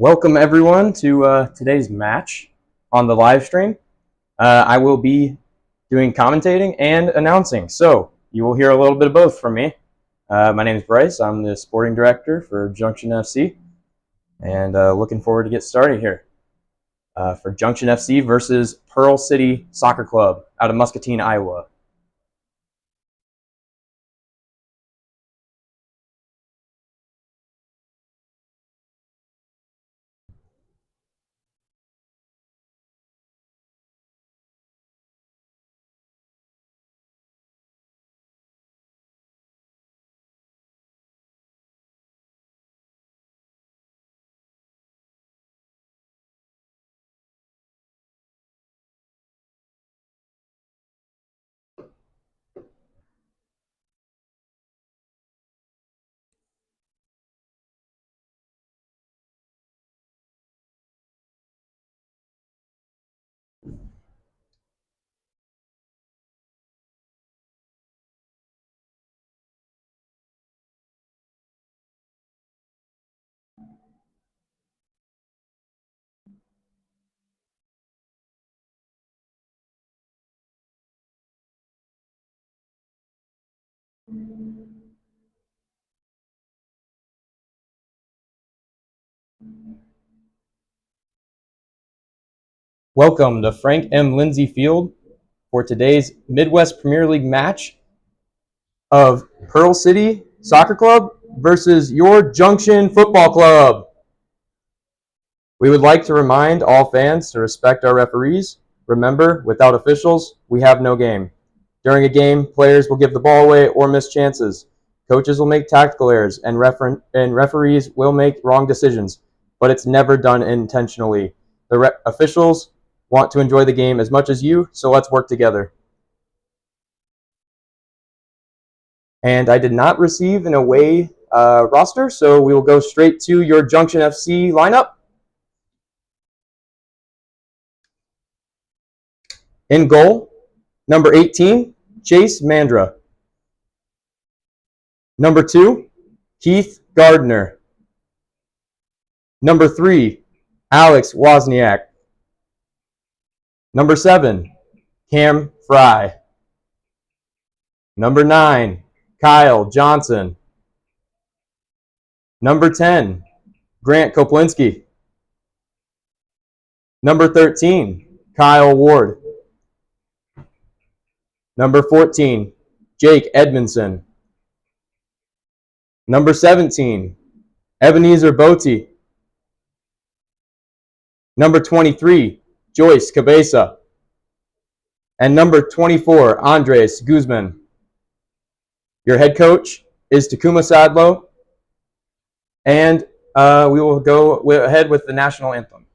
Welcome everyone to today's match on the live stream. I will be doing commentating and announcing, so you will hear a little bit of both from me. My name is Bryce. I'm the sporting director for Junction FC, and looking forward to get started here for Junction FC versus Pearl City Soccer Club out of Muscatine, Iowa. Welcome to Frank M. Lindsay Field for today's Midwest Premier League match of Pearl City Soccer Club versus your Junction Football Club. We would like to remind all fans to respect our referees. Remember, without officials, we have no game. During a game, players will give the ball away or miss chances. Coaches will make tactical errors, and referees will make wrong decisions, but it's never done intentionally. The officials want to enjoy the game as much as you, so let's work together. And I did not receive an away roster, so we will go straight to your Junction FC lineup. In goal, number 18, Chase Mandra. Number 2, Keith Gardner. Number 3, Alex Wozniak. Number 7, Cam Fry. Number 9, Kyle Johnson. Number 10, Grant Koplinski. Number 13, Kyle Ward. Number 14, Jake Edmondson. Number 17, Ebenezer Botti. Number 23, Joyce Cabeza. And number 24, Andres Guzman. Your head coach is Takuma Sadlo. And we will go ahead with the national anthem.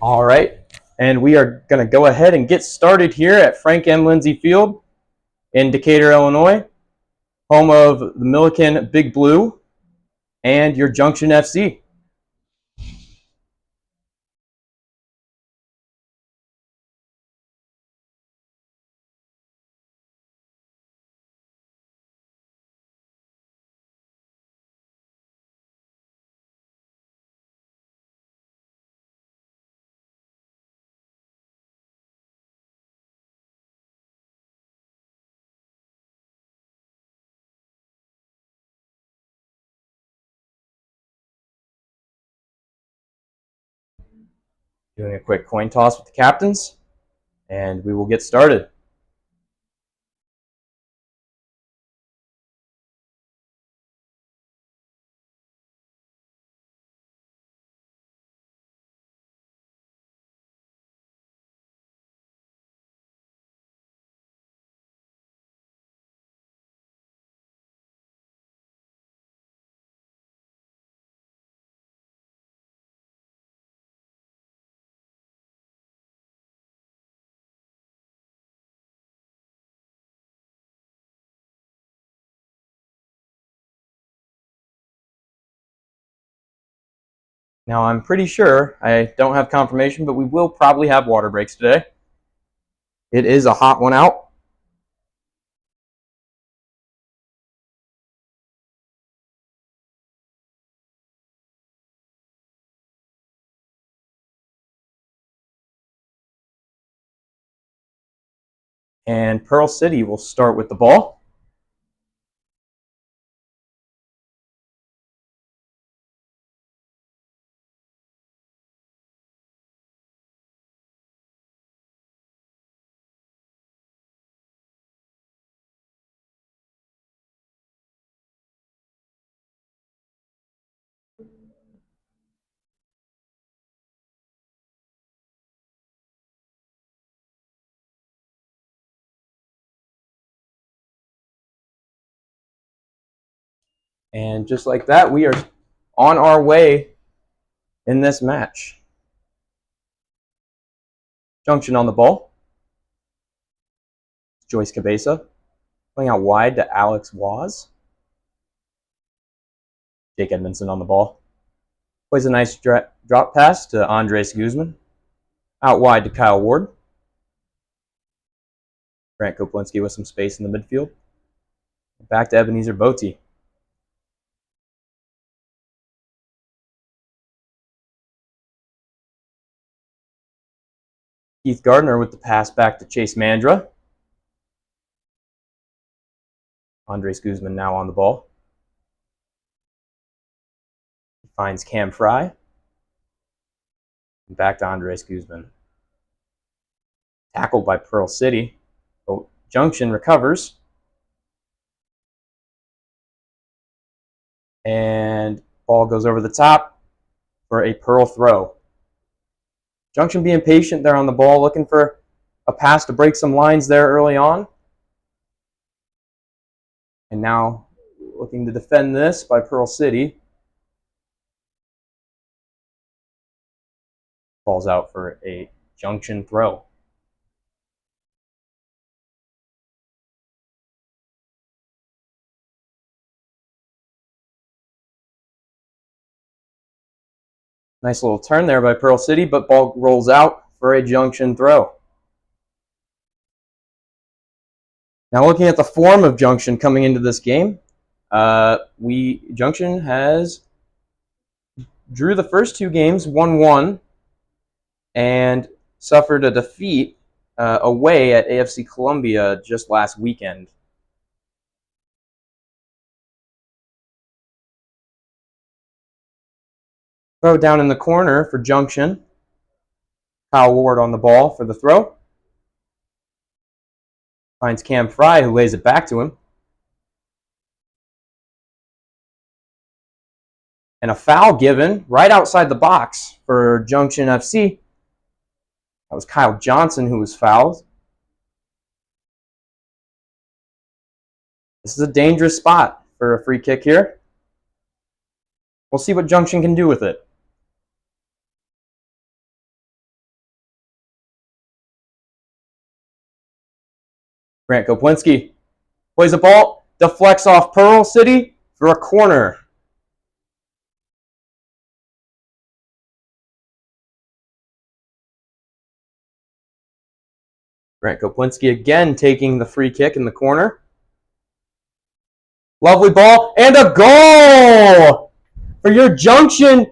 All right, and we are going to go ahead and get started here at Frank M. Lindsay Field in Decatur, Illinois, home of the Milliken Big Blue and your Junction FC. Doing a quick coin toss with the captains, and we will get started. Now, I'm pretty sure, I don't have confirmation, but we will probably have water breaks today. It is a hot one out. And Pearl City will start with the ball. And just like that, we are on our way in this match. Junction on the ball. Joyce Cabeza playing out wide to Alex Waz. Jake Edmondson on the ball. Plays a nice drop pass to Andres Guzman. Out wide to Kyle Ward. Grant Koplinski with some space in the midfield. Back to Ebenezer Botti. Keith Gardner with the pass back to Chase Mandra. Andres Guzman now on the ball. He finds Cam Fry. And back to Andres Guzman. Tackled by Pearl City. But Junction recovers. And ball goes over the top for a Pearl throw. Junction being patient there on the ball, looking for a pass to break some lines there early on. And now looking to defend this by Pearl City. Falls out for a Junction throw. Nice little turn there by Pearl City, but ball rolls out for a Junction throw. Now looking at the form of Junction coming into this game, Junction has drew the first two games 1-1 and suffered a defeat away at AFC Columbia just last weekend. Throw down in the corner for Junction. Kyle Ward on the ball for the throw. Finds Cam Fry, who lays it back to him. And a foul given right outside the box for Junction FC. That was Kyle Johnson who was fouled. This is a dangerous spot for a free kick here. We'll see what Junction can do with it. Grant Koplinski plays the ball, deflects off Pearl City for a corner. Grant Koplinski again taking the free kick in the corner. Lovely ball, and a goal for your Junction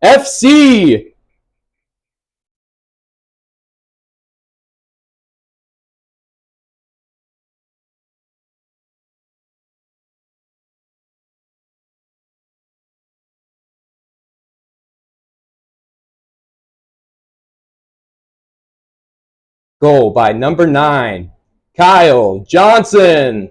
FC. Goal by number 9, Kyle Johnson.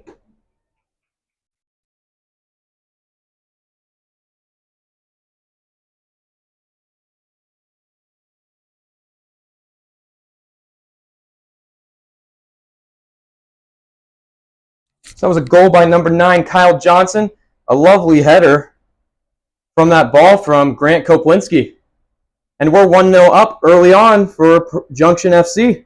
So that was a goal by number 9, Kyle Johnson. A lovely header from that ball from Grant Koplinski. And we're 1-0 up early on for Junction FC.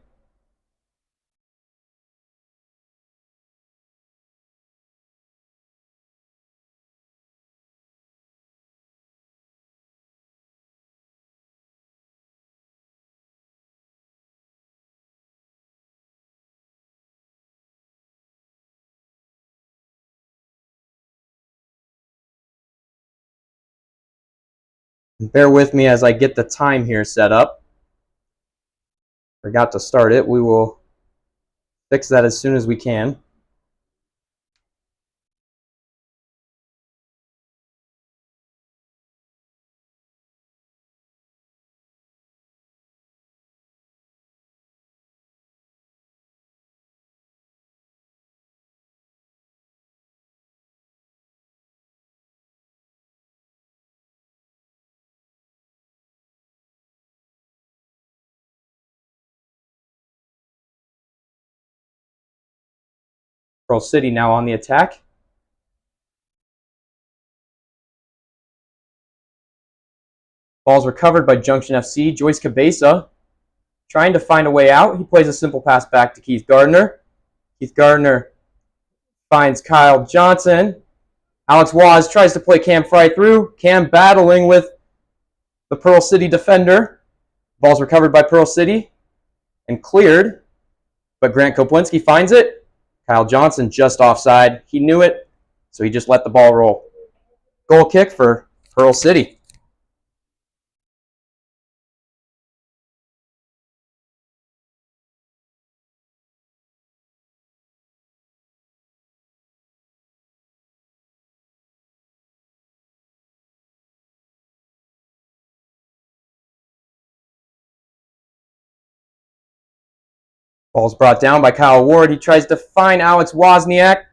Bear with me as I get the time here set up. Forgot to start it. We will fix that as soon as we can. Pearl City now on the attack. Ball's recovered by Junction FC. Joyce Cabeza trying to find a way out. He plays a simple pass back to Keith Gardner. Keith Gardner finds Kyle Johnson. Alex Waz tries to play Cam Fry through. Cam battling with the Pearl City defender. Ball's recovered by Pearl City and cleared, but Grant Koplinski finds it. Kyle Johnson just offside. He knew it, so he just let the ball roll. Goal kick for Pearl City. Ball's brought down by Kyle Ward. He tries to find Alex Wozniak.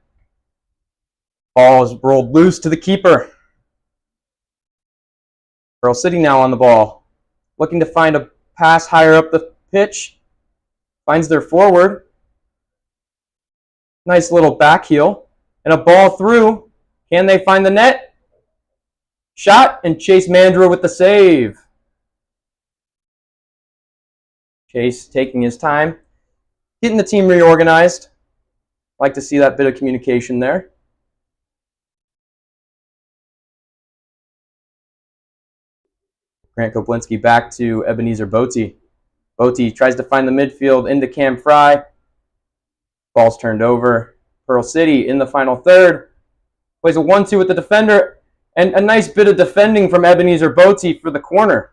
Ball is rolled loose to the keeper. Pearl City now on the ball. Looking to find a pass higher up the pitch. Finds their forward. Nice little back heel. And a ball through. Can they find the net? Shot, and Chase Mandra with the save. Chase taking his time. Getting the team reorganized. Like to see that bit of communication there. Grant Koplinski back to Ebenezer Bote. Bote tries to find the midfield into Cam Fry. Ball's turned over. Pearl City in the final third. Plays a 1-2 with the defender. And a nice bit of defending from Ebenezer Bote for the corner.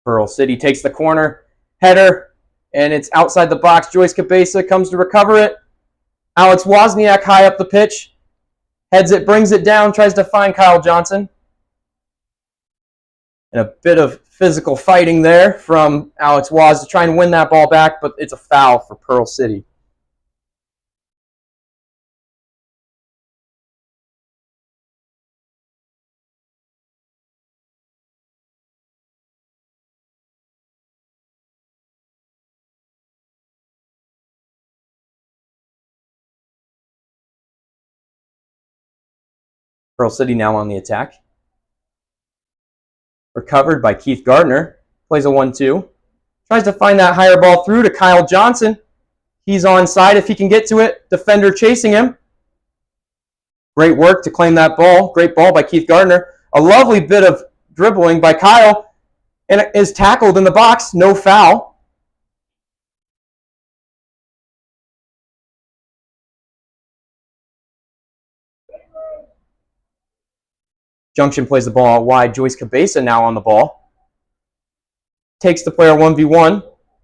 Pearl City takes the corner, header, and it's outside the box. Joyce Cabeza comes to recover it. Alex Wozniak high up the pitch, heads it, brings it down, tries to find Kyle Johnson. And a bit of physical fighting there from Alex Waz to try and win that ball back, but it's a foul for Pearl City. Pearl City now on the attack. Recovered by Keith Gardner. Plays a 1-2. Tries to find that higher ball through to Kyle Johnson. He's onside if he can get to it. Defender chasing him. Great work to claim that ball. Great ball by Keith Gardner. A lovely bit of dribbling by Kyle. And it is tackled in the box. No foul. Junction plays the ball out wide. Joyce Cabeza now on the ball. Takes the player 1v1.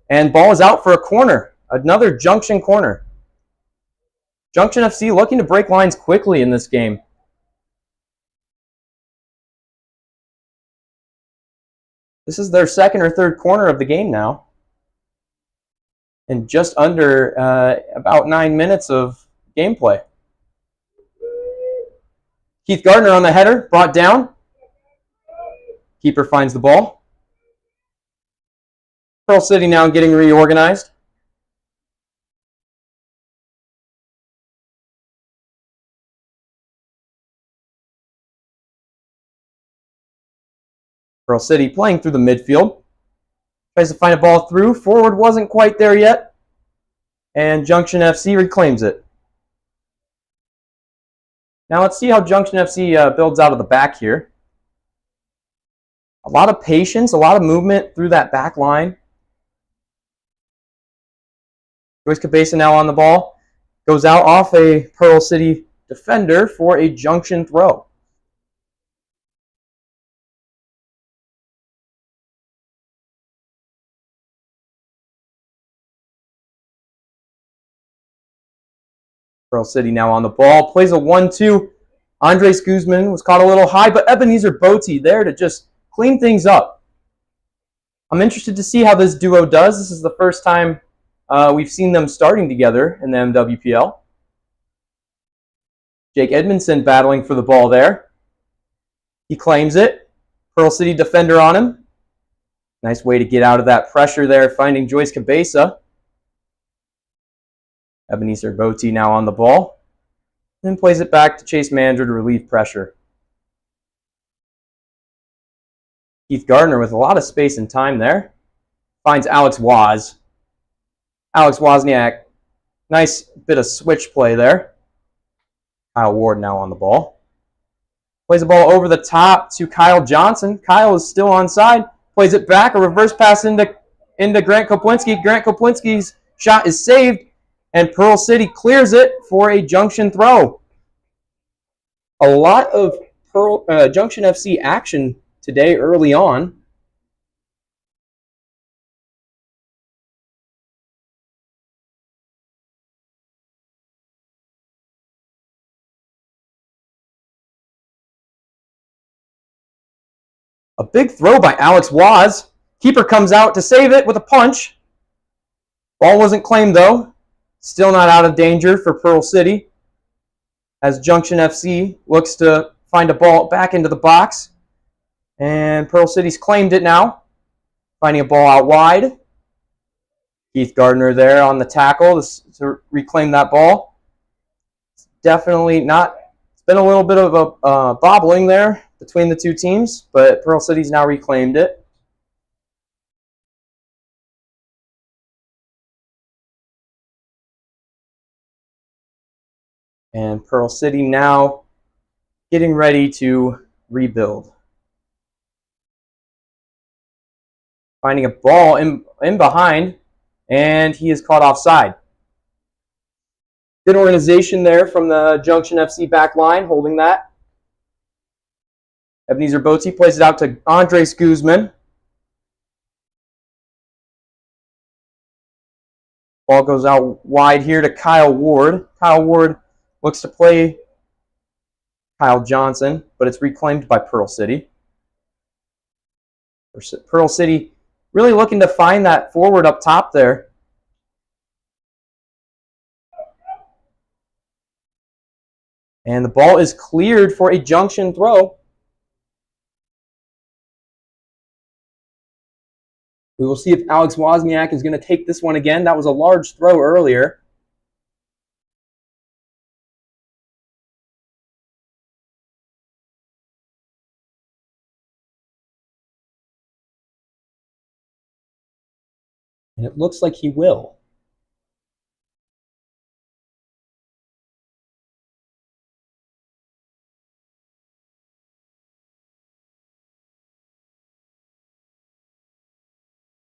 And ball is out for a corner. Another Junction corner. Junction FC looking to break lines quickly in this game. This is their second or third corner of the game now. In just under about 9 minutes of gameplay. Keith Gardner on the header, brought down. Keeper finds the ball. Pearl City now getting reorganized. Pearl City playing through the midfield. Tries to find a ball through. Forward wasn't quite there yet. And Junction FC reclaims it. Now let's see how Junction FC builds out of the back here. A lot of patience, a lot of movement through that back line. Joyce Cabeza now on the ball. Goes out off a Pearl City defender for a Junction throw. Pearl City now on the ball. Plays a 1-2. Andres Guzman was caught a little high, but Ebenezer Botti there to just clean things up. I'm interested to see how this duo does. This is the first time we've seen them starting together in the MWPL. Jake Edmondson battling for the ball there. He claims it. Pearl City defender on him. Nice way to get out of that pressure there, finding Joyce Cabeza. Ebenezer Botti now on the ball. Then plays it back to Chase Mandra to relieve pressure. Keith Gardner with a lot of space and time there. Finds Alex Waz. Alex Wozniak. Nice bit of switch play there. Kyle Ward now on the ball. Plays the ball over the top to Kyle Johnson. Kyle is still onside. Plays it back. A reverse pass into Grant Koplinski. Grant Koplinski's shot is saved. And Pearl City clears it for a Junction throw. A lot of Junction FC action today early on. A big throw by Alex Waz. Keeper comes out to save it with a punch. Ball wasn't claimed though. Still not out of danger for Pearl City as Junction FC looks to find a ball back into the box. And Pearl City's claimed it now. Finding a ball out wide. Keith Gardner there on the tackle to reclaim that ball. Definitely not. It's been a little bit of a bobbling there between the two teams, but Pearl City's now reclaimed it. And Pearl City now getting ready to rebuild. Finding a ball in behind, and he is caught offside. Good organization there from the Junction FC back line, holding that. Ebenezer Botti plays it out to Andres Guzman. Ball goes out wide here to Kyle Ward. Kyle Ward looks to play Kyle Johnson, but it's reclaimed by Pearl City. Pearl City really looking to find that forward up top there. And the ball is cleared for a Junction throw. We will see if Alex Wozniak is going to take this one again. That was a large throw earlier. And it looks like he will.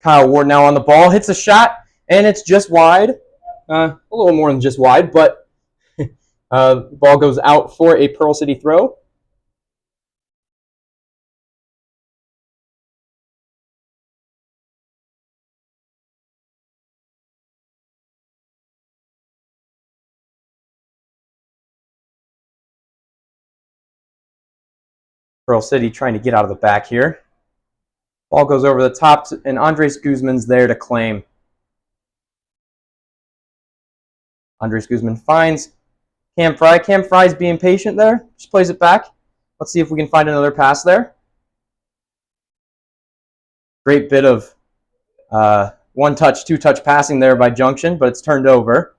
Kyle Ward now on the ball, hits a shot, and it's just wide. A little more than just wide, but ball goes out for a Pearl City throw. Pearl City trying to get out of the back here. Ball goes over the top, and Andres Guzman's there to claim. Andres Guzman finds Cam Fry. Cam Fry's being patient there. Just plays it back. Let's see if we can find another pass there. Great bit of one-touch, two-touch passing there by Junction, but it's turned over.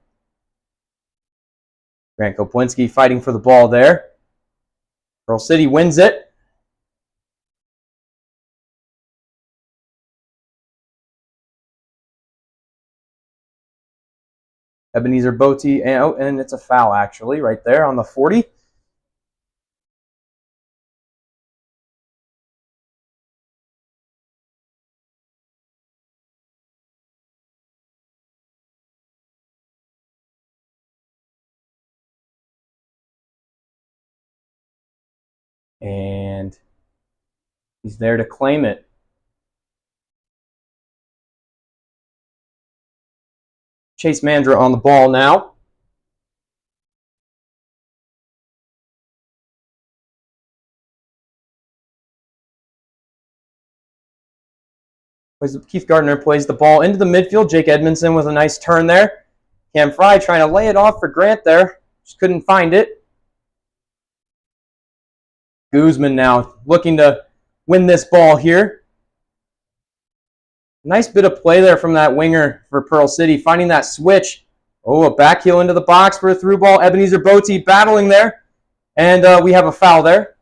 Grant Koplinski fighting for the ball there. Pearl City wins it. Ebenezer Bote, and it's a foul actually right there on the 40. And he's there to claim it. Chase Mandra on the ball now. Keith Gardner plays the ball into the midfield. Jake Edmondson with a nice turn there. Cam Fry trying to lay it off for Grant there. Just couldn't find it. Guzman now looking to win this ball here. Nice bit of play there from that winger for Pearl City, finding that switch. Oh, a back heel into the box for a through ball. Ebenezer Bote battling there. And we have a foul there.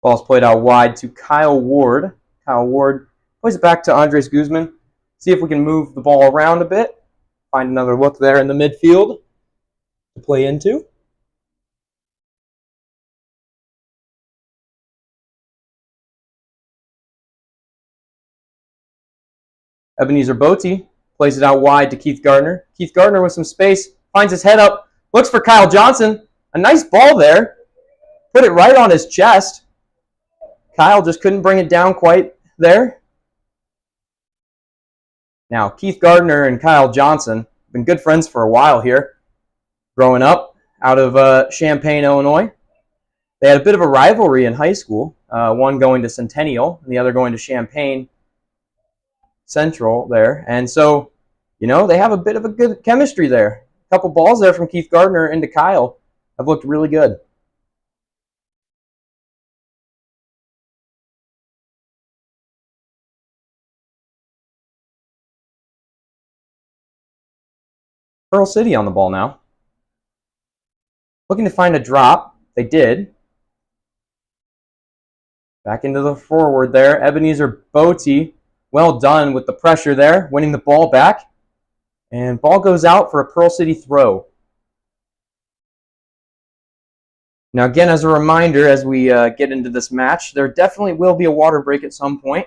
Ball's played out wide to Kyle Ward. Kyle Ward plays it back to Andres Guzman. See if we can move the ball around a bit. Find another look there in the midfield to play into. Ebenezer Bote plays it out wide to Keith Gardner. Keith Gardner with some space, finds his head up, looks for Kyle Johnson. A nice ball there. Put it right on his chest. Kyle just couldn't bring it down quite there. Now, Keith Gardner and Kyle Johnson have been good friends for a while here, growing up out of Champaign, Illinois. They had a bit of a rivalry in high school, one going to Centennial and the other going to Champaign Central there. And so, you know, they have a bit of a good chemistry there. A couple balls there from Keith Gardner into Kyle have looked really good. Pearl City on the ball now. Looking to find a drop. They did. Back into the forward there. Ebenezer Bote. Well done with the pressure there. Winning the ball back. And ball goes out for a Pearl City throw. Now again, as a reminder, as we get into this match, there definitely will be a water break at some point.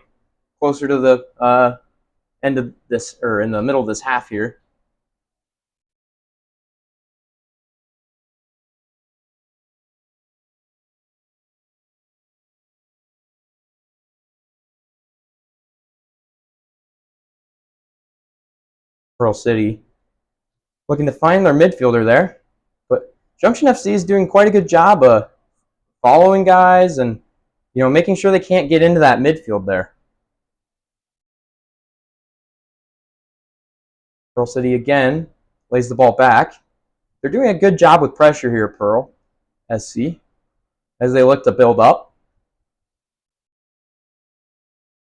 Closer to the end of this, or in the middle of this half here. Pearl City looking to find their midfielder there. But Junction FC is doing quite a good job of following guys and, you know, making sure they can't get into that midfield there. Pearl City again lays the ball back. They're doing a good job with pressure here, Pearl SC, as they look to build up.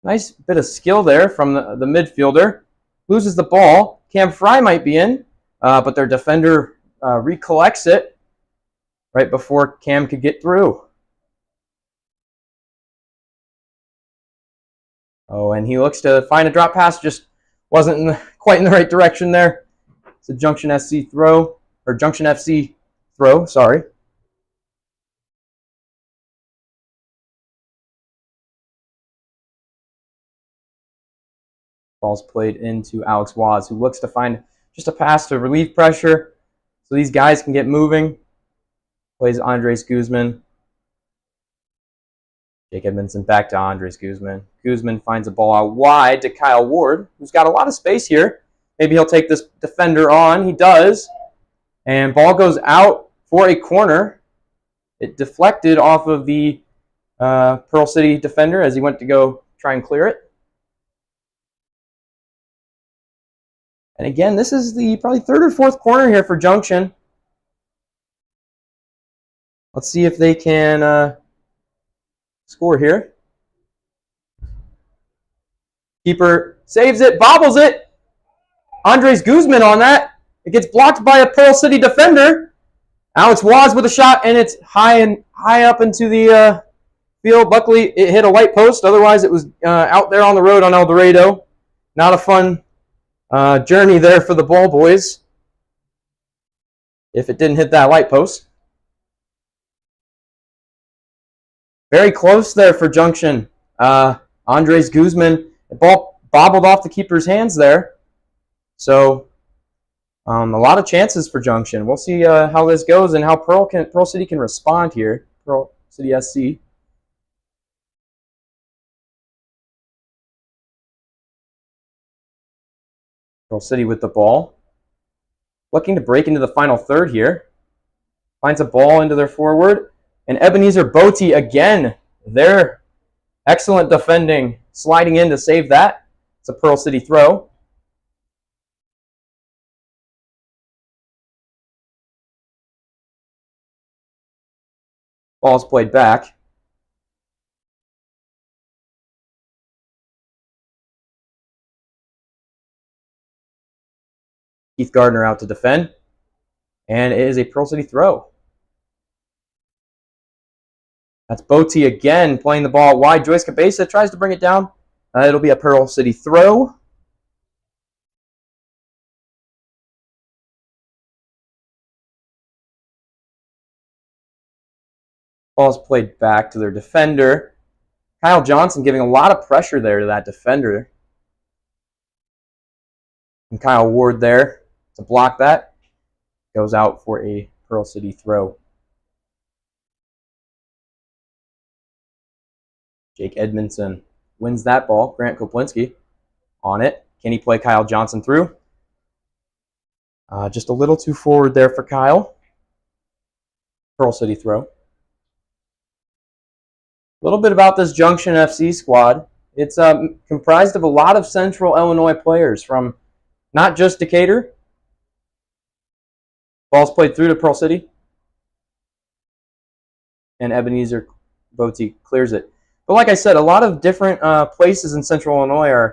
Nice bit of skill there from the midfielder. Loses the ball. Cam Fry might be in, but their defender recollects it right before Cam could get through. Oh, and he looks to find a drop pass, just wasn't quite in the right direction there. It's a Junction SC throw, or Junction FC throw, sorry. Ball's played into Alex Waz, who looks to find just a pass to relieve pressure so these guys can get moving. Plays Andres Guzman. Jake Edmondson back to Andres Guzman. Guzman finds a ball out wide to Kyle Ward, who's got a lot of space here. Maybe he'll take this defender on. He does. And ball goes out for a corner. It deflected off of the Pearl City defender as he went to go try and clear it. And again, this is the probably third or fourth corner here for Junction. Let's see if they can score here. Keeper saves it, bobbles it. Andres Guzman on that. It gets blocked by a Pearl City defender. Alex Waz with a shot, and it's high up into the field. Luckily, it hit a light post. Otherwise, it was out there on the road on El Dorado. Not a fun journey there for the ball boys if it didn't hit that light post. Very close there for Junction. Andres Guzman, the ball bobbled off the keeper's hands there. So a lot of chances for Junction. We'll see how this goes and how Pearl City can respond here. Pearl City SC. Pearl City with the ball. Looking to break into the final third here. Finds a ball into their forward. And Ebenezer Botti again. Their excellent defending. Sliding in to save that. It's a Pearl City throw. Ball's played back. Keith Gardner out to defend. And it is a Pearl City throw. That's Botti again playing the ball wide. Joyce Cabeza tries to bring it down. It'll be a Pearl City throw. Ball's played back to their defender. Kyle Johnson giving a lot of pressure there to that defender. And Kyle Ward there to block that. Goes out for a Pearl City throw. Jake Edmondson wins that ball. Grant Koplinski on it. Can he play Kyle Johnson through? Just a little too forward there for Kyle. Pearl City throw. A little bit about this Junction FC squad. It's comprised of a lot of Central Illinois players from not just Decatur. Ball's played through to Pearl City. And Ebenezer Botti clears it. But like I said, a lot of different places in Central Illinois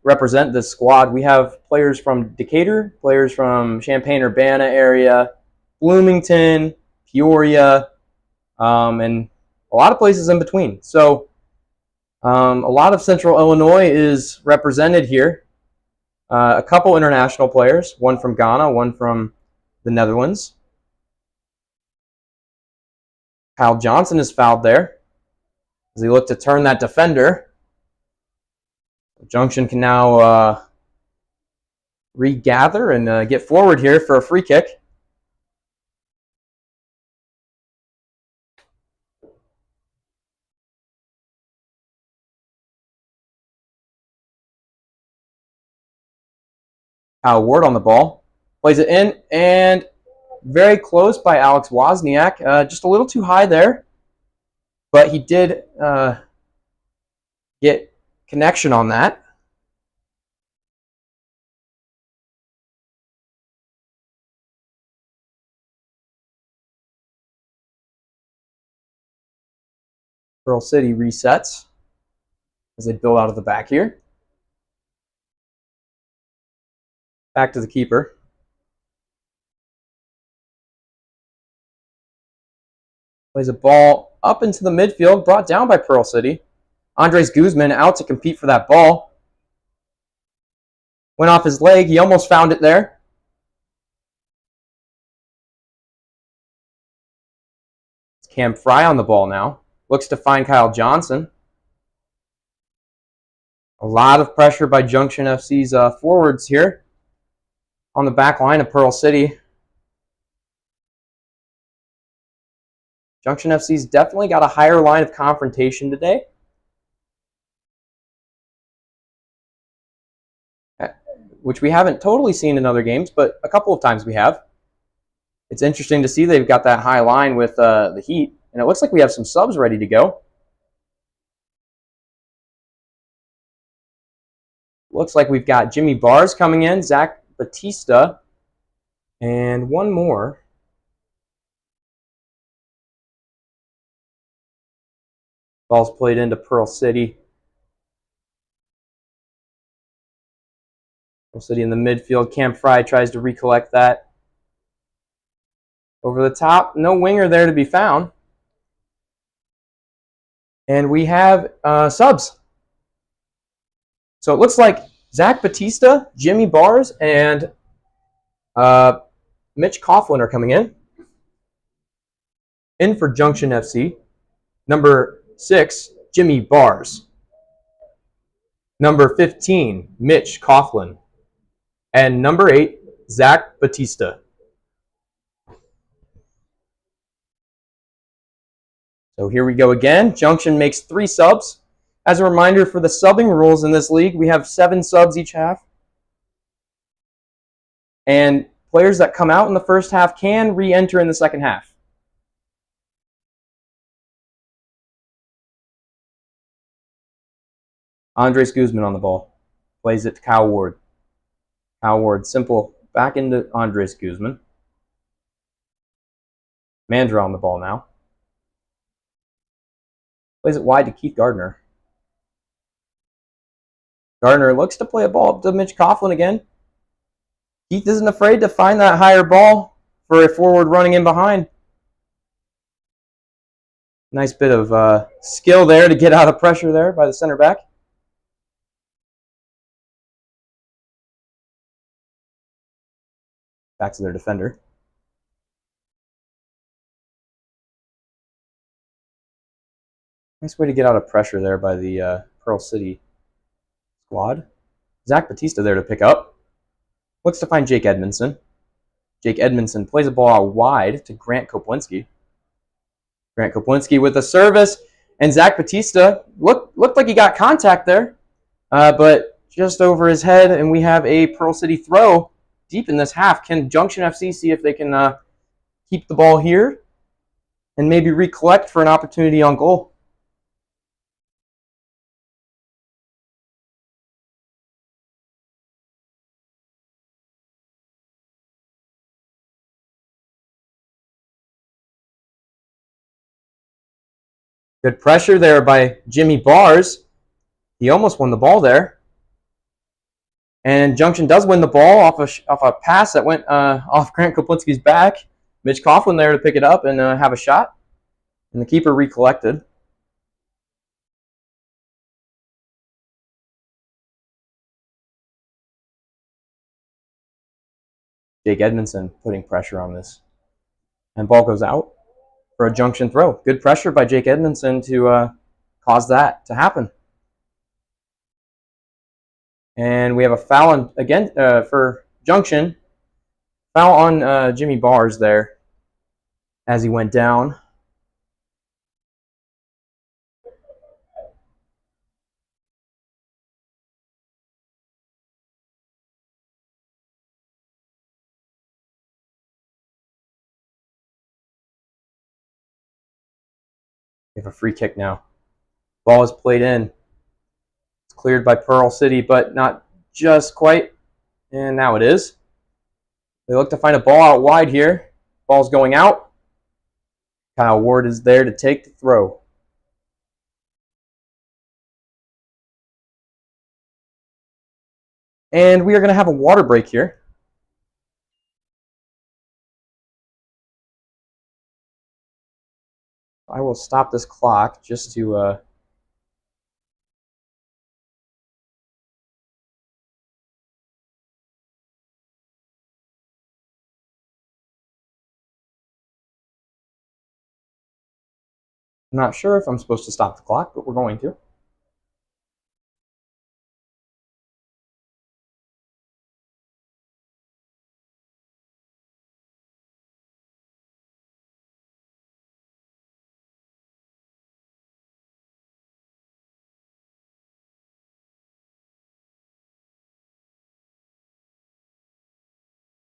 represent this squad. We have players from Decatur, players from Champaign-Urbana area, Bloomington, Peoria, and a lot of places in between. So a lot of Central Illinois is represented here. A couple international players, one from Ghana, one from the Netherlands. Kyle Johnson is fouled there as he looked to turn that defender. Junction can now regather and get forward here for a free kick. Kyle Ward on the ball. Plays it in, and very close by Alex Wozniak. Just a little too high there. But he did get connection on that. Pearl City resets. as they build out of the back here. Back to the keeper. Plays a ball up into the midfield, brought down by Pearl City. Andres Guzman out to compete for that ball. Went off his leg. He almost found it there. It's Cam Fry on the ball now. Looks to find Kyle Johnson. A lot of pressure by Junction FC's forwards here on the back line of Pearl City. Junction FC's definitely got a higher line of confrontation today. Which we haven't totally seen in other games, but a couple of times we have. It's interesting to see they've got that high line with the Heat, and it looks like we have some subs ready to go. Looks like we've got Jimmy Bars coming in, Zach Batista, and one more. Ball's played into Pearl City. Pearl City in the midfield. Cam Fry tries to recollect that. Over the top, no winger there to be found. And we have subs. So it looks like Zach Batista, Jimmy Bars, and Mitch Coughlin are coming in. In for Junction FC. Number 6, Jimmy Bars. Number 15, Mitch Coughlin. And number 8, Zach Batista. So here we go again. Junction makes 3 subs. As a reminder for the subbing rules in this league, we have 7 subs each half. And players that come out in the first half can re-enter in the second half. Andres Guzman on the ball. Plays it to Kyle Ward. Kyle Ward, simple, back into Andres Guzman. Mandra on the ball now. Plays it wide to Keith Gardner. Gardner looks to play a ball up to Mitch Coughlin again. Keith isn't afraid to find that higher ball for a forward running in behind. Nice bit of skill there to get out of pressure there by the center back. Back to their defender. Nice way to get out of pressure there by the Pearl City squad. Zach Batista there to pick up. Looks to find Jake Edmondson. Jake Edmondson plays a ball out wide to Grant Koplinski. Grant Koplinski with a service. And Zach Batista looked like he got contact there, but just over his head. And we have a Pearl City throw deep in this half. Can Junction FC see if they can keep the ball here and maybe recollect for an opportunity on goal? Good pressure there by Jimmy Bars. He almost won the ball there. And Junction does win the ball off a pass that went off Grant Koplinski's back. Mitch Coughlin there to pick it up and have a shot. And the keeper recollected. Jake Edmondson putting pressure on this. And ball goes out for a Junction throw. Good pressure by Jake Edmondson to cause that to happen. And we have a foul on, again for Junction. Foul on Jimmy Bars there as he went down. We have a free kick now. Ball is played in. It's cleared by Pearl City, but not just quite. And now it is. They look to find a ball out wide here. Ball's going out. Kyle Ward is there to take the throw. And we are going to have a water break here. I will stop this clock just to... I'm not sure if I'm supposed to stop the clock, but we're going to.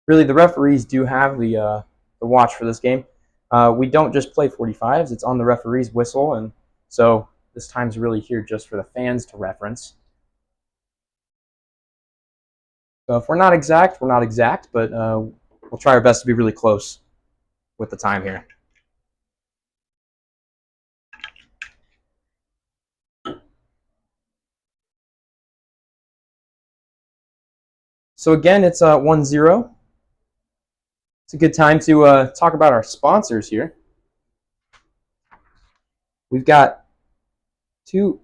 Really, the referees do have the watch for this game. We don't just play 45s. It's on the referee's whistle, and so this time's really here just for the fans to reference. So if we're not exact, we're not exact, but we'll try our best to be really close with the time here. So again, it's 1-0. It's a good time to talk about our sponsors here. We've got two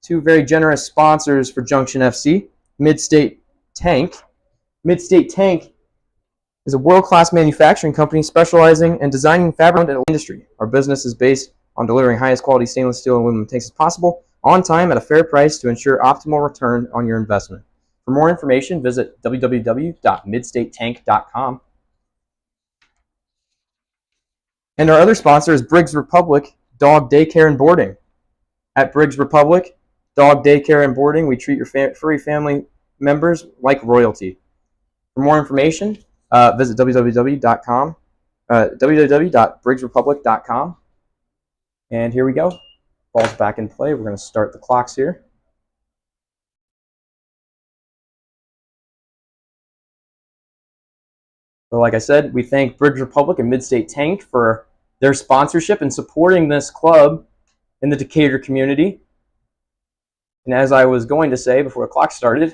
very generous sponsors for Junction FC. Mid-State Tank. Mid-State Tank is a world-class manufacturing company specializing in designing fabric and industry. Our business is based on delivering highest quality stainless steel and aluminum tanks as possible, on time at a fair price to ensure optimal return on your investment. For more information, visit www.midstatetank.com. And our other sponsor is Briggs Republic Dog Daycare and Boarding. At Briggs Republic Dog Daycare and Boarding, we treat your furry family members like royalty. For more information, visit www.briggsrepublic.com. And here we go. Ball's back in play. We're going to start the clocks here. So like I said, we thank Briggs Republic and Mid-State Tank for their sponsorship and supporting this club in the Decatur community. And as I was going to say before the clock started,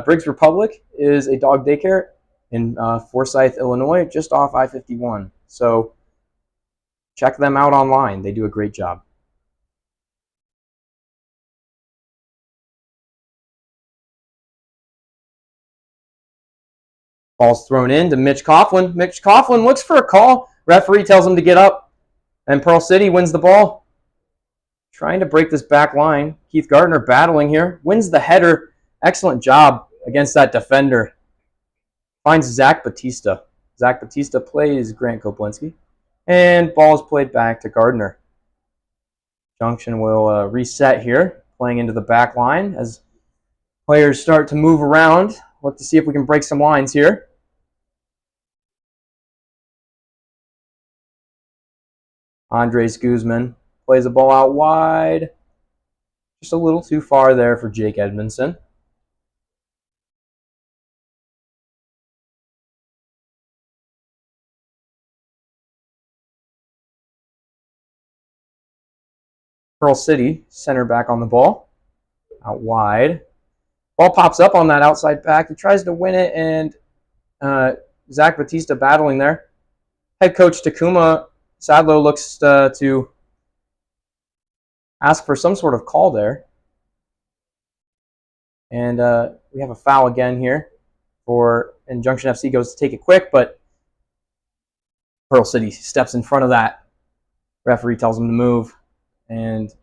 Briggs Republic is a dog daycare in Forsyth, Illinois, just off I-51. So check them out online. They do a great job. Ball's thrown in to Mitch Coughlin. Mitch Coughlin looks for a call. Referee tells him to get up. And Pearl City wins the ball. Trying to break this back line. Keith Gardner battling here. Wins the header. Excellent job against that defender. Finds Zach Batista. Zach Batista plays Grant Koplinski. And ball is played back to Gardner. Junction will reset here. Playing into the back line as players start to move around. Look to see if we can break some lines here. Andres Guzman plays the ball out wide. Just a little too far there for Jake Edmondson. Pearl City, center back on the ball. Out wide. Ball pops up on that outside back. He tries to win it, and Zach Batista battling there. Head coach Takuma Sadlow looks to ask for some sort of call there. And we have a foul again here. And Junction FC goes to take it quick, but Pearl City steps in front of that. Referee tells him to move, and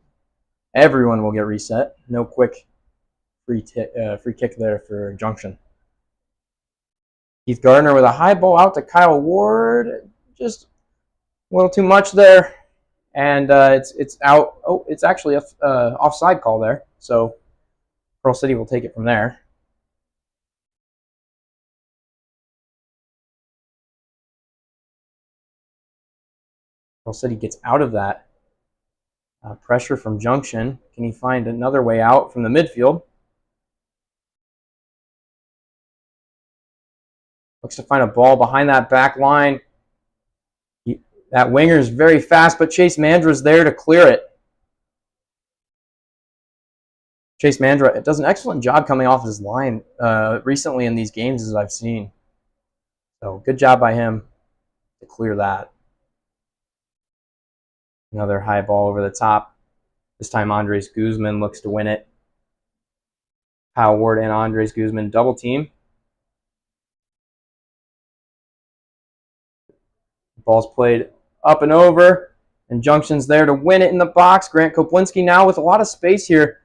everyone will get reset. No quick free kick there for Junction. Keith Gardner with a high ball out to Kyle Ward. Just a little too much there. And it's out. Oh, it's actually a offside call there. So Pearl City will take it from there. Pearl City gets out of that. Pressure from Junction. Can he find another way out from the midfield? Looks to find a ball behind that back line. That winger is very fast, but Chase Mandra's there to clear it. Chase Mandra does an excellent job coming off his line recently in these games, as I've seen. So good job by him to clear that. Another high ball over the top. This time Andres Guzman looks to win it. Kyle Ward and Andres Guzman double team. Ball's played up and over, and Junction's there to win it in the box. Grant Koplinski now with a lot of space here.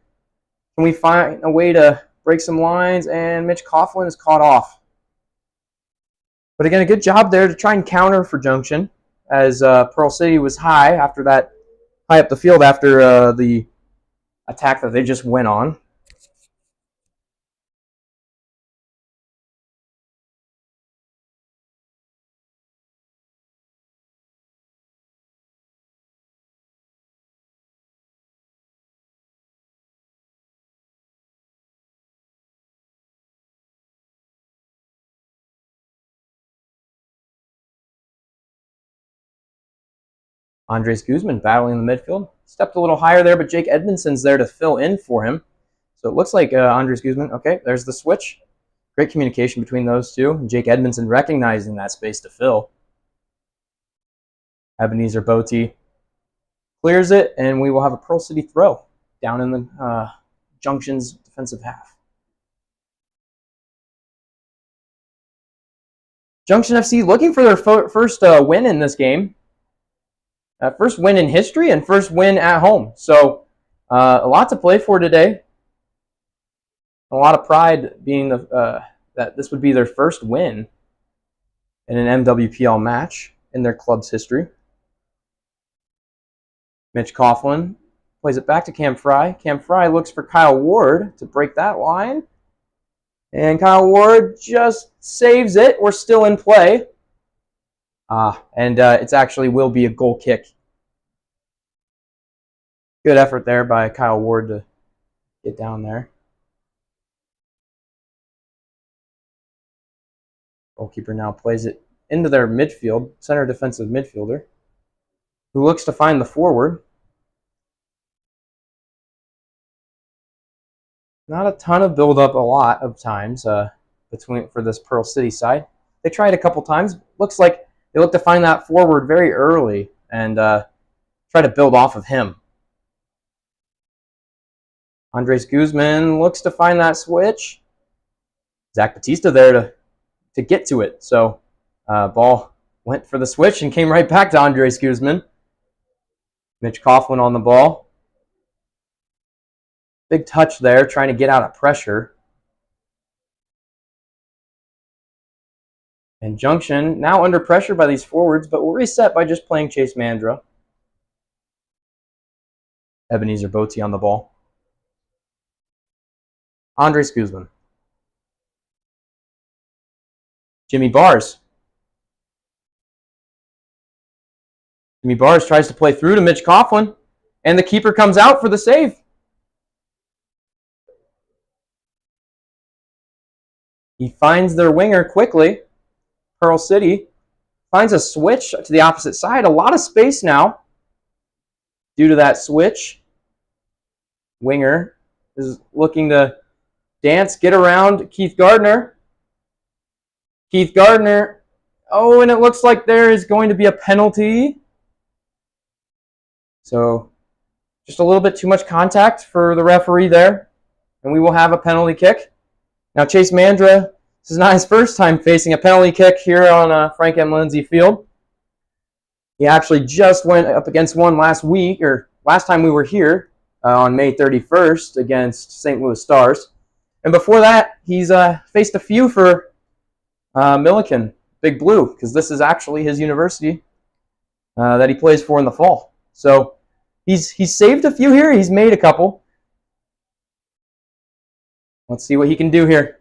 Can we find a way to break some lines? And Mitch Coughlin is caught off. But again, a good job there to try and counter for Junction, as Pearl City was high up the field after the attack that they just went on. Andres Guzman battling in the midfield. Stepped a little higher there, but Jake Edmondson's there to fill in for him. So it looks like Andres Guzman, okay, there's the switch. Great communication between those two. And Jake Edmondson recognizing that space to fill. Ebenezer Botti clears it, and we will have a Pearl City throw down in the Junction's defensive half. Junction FC looking for their first win in this game. First win in history and first win at home. So a lot to play for today. A lot of pride being that this would be their first win in an MWPL match in their club's history. Mitch Coughlin plays it back to Cam Fry. Cam Fry looks for Kyle Ward to break that line. And Kyle Ward just saves it. We're still in play. And it's actually will be a goal kick. Good effort there by Kyle Ward to get down there. Goalkeeper now plays it into their midfield, center defensive midfielder, who looks to find the forward. Not a ton of build-up a lot of times for this Pearl City side. They tried a couple times. Looks like they look to find that forward very early and try to build off of him. Andres Guzman looks to find that switch. Zach Batista there to get to it. So ball went for the switch and came right back to Andres Guzman. Mitch Coughlin on the ball. Big touch there, trying to get out of pressure. And Junction now under pressure by these forwards, but will reset by just playing Chase Mandra. Ebenezer Botti on the ball. Andres Guzman. Jimmy Bars. Jimmy Bars tries to play through to Mitch Coughlin, and the keeper comes out for the save. He finds their winger quickly. Pearl City finds a switch to the opposite side. A lot of space now due to that switch. Winger is looking to dance, get around Keith Gardner. Keith Gardner. Oh, and it looks like there is going to be a penalty. So just a little bit too much contact for the referee there. And we will have a penalty kick. Now Chase Mandra, this is not his first time facing a penalty kick here on Frank M. Lindsay Field. He actually just went up against one last week, or last time we were here on May 31st against St. Louis Stars. And before that, he's faced a few for Milliken, Big Blue, because this is actually his university that he plays for in the fall. So he's saved a few here. He's made a couple. Let's see what he can do here.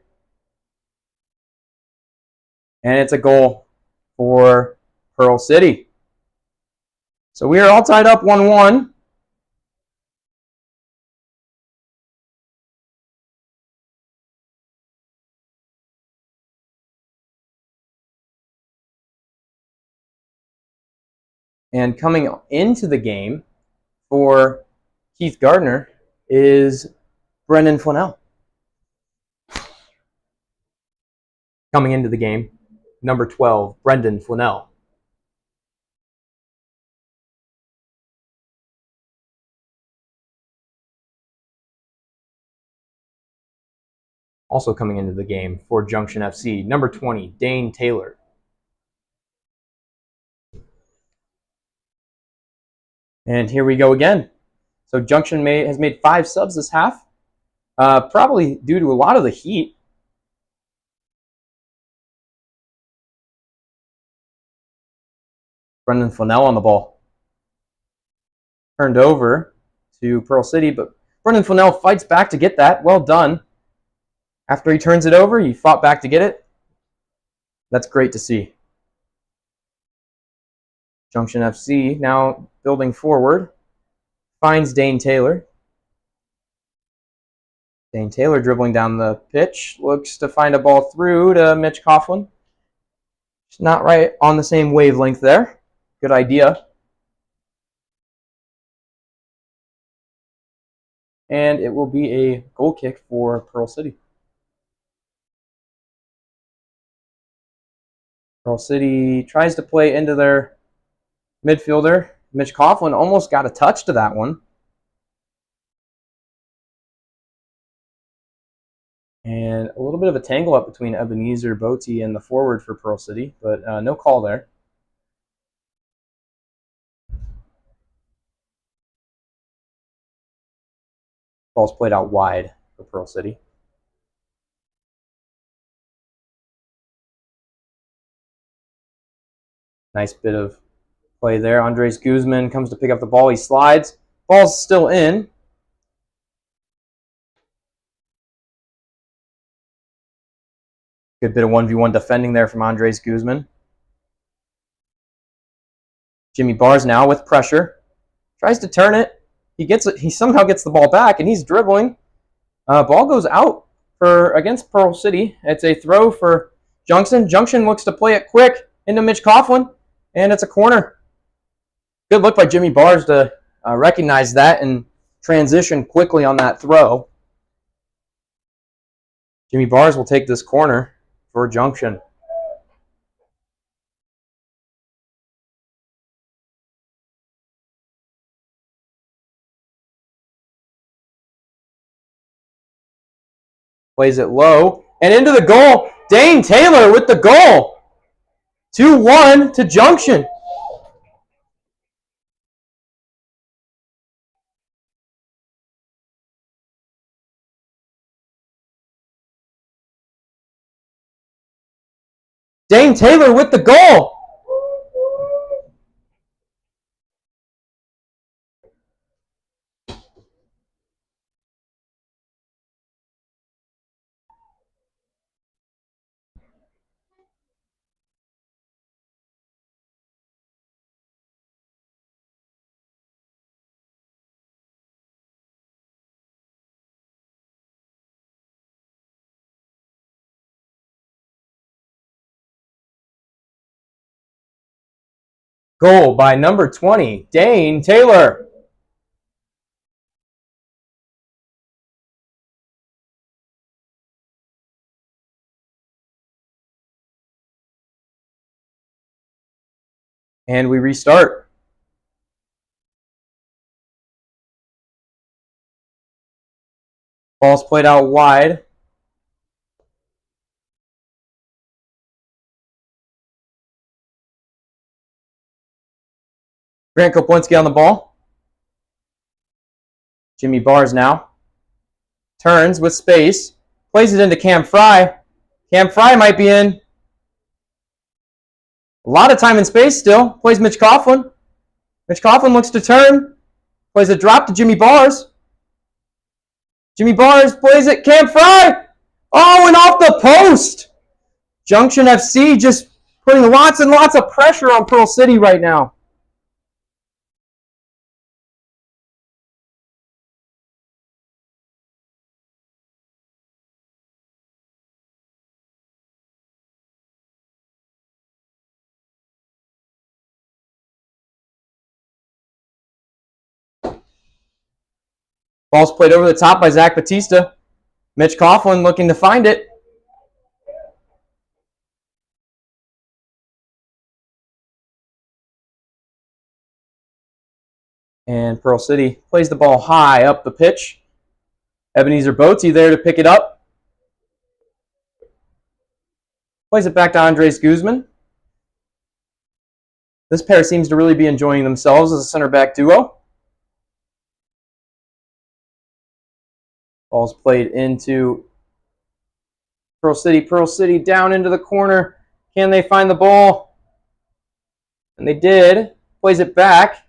And it's a goal for Pearl City. So we are all tied up 1-1. And coming into the game for Keith Gardner is Brendan Flanell. Coming into the game, number 12, Brendan Flanell. Also coming into the game for Junction FC, number 20, Dane Taylor. And here we go again. So Junction has made 5 subs this half, probably due to a lot of the heat. Brendan Flanell on the ball. Turned over to Pearl City, but Brendan Flanell fights back to get that. Well done. After he turns it over, he fought back to get it. That's great to see. Junction FC now building forward. Finds Dane Taylor. Dane Taylor dribbling down the pitch. Looks to find a ball through to Mitch Coughlin. It's not right on the same wavelength there. Good idea. And it will be a goal kick for Pearl City. Pearl City tries to play into their midfielder. Mitch Coughlin almost got a touch to that one. And a little bit of a tangle up between Ebenezer Botti and the forward for Pearl City, but no call there. Ball's played out wide for Pearl City. Nice bit of play there. Andres Guzman comes to pick up the ball. He slides. Ball's still in. Good bit of 1v1 defending there from Andres Guzman. Jimmy Bars now with pressure. Tries to turn it. He somehow gets the ball back, and he's dribbling. Ball goes out against Pearl City. It's a throw for Junction. Junction looks to play it quick into Mitch Coughlin, and it's a corner. Good look by Jimmy Bars to recognize that and transition quickly on that throw. Jimmy Bars will take this corner for Junction. Plays it low and into the goal. Dane Taylor with the goal. 2-1 to Junction. Dane Taylor with the goal. Goal by number 20, Dane Taylor. And we restart. Ball's played out wide. Grant Koplinski on the ball. Jimmy Bars now. Turns with space. Plays it into Cam Fry. Cam Fry might be in. A lot of time and space still. Plays Mitch Coughlin. Mitch Coughlin looks to turn. Plays a drop to Jimmy Bars. Jimmy Bars plays it. Cam Fry. Oh, and off the post. Junction FC just putting lots and lots of pressure on Pearl City right now. Ball's played over the top by Zach Batista. Mitch Coughlin looking to find it. And Pearl City plays the ball high up the pitch. Ebenezer Boaty there to pick it up. Plays it back to Andres Guzman. This pair seems to really be enjoying themselves as a center back duo. Ball's played into Pearl City. Pearl City down into the corner. Can they find the ball? And they did. Plays it back.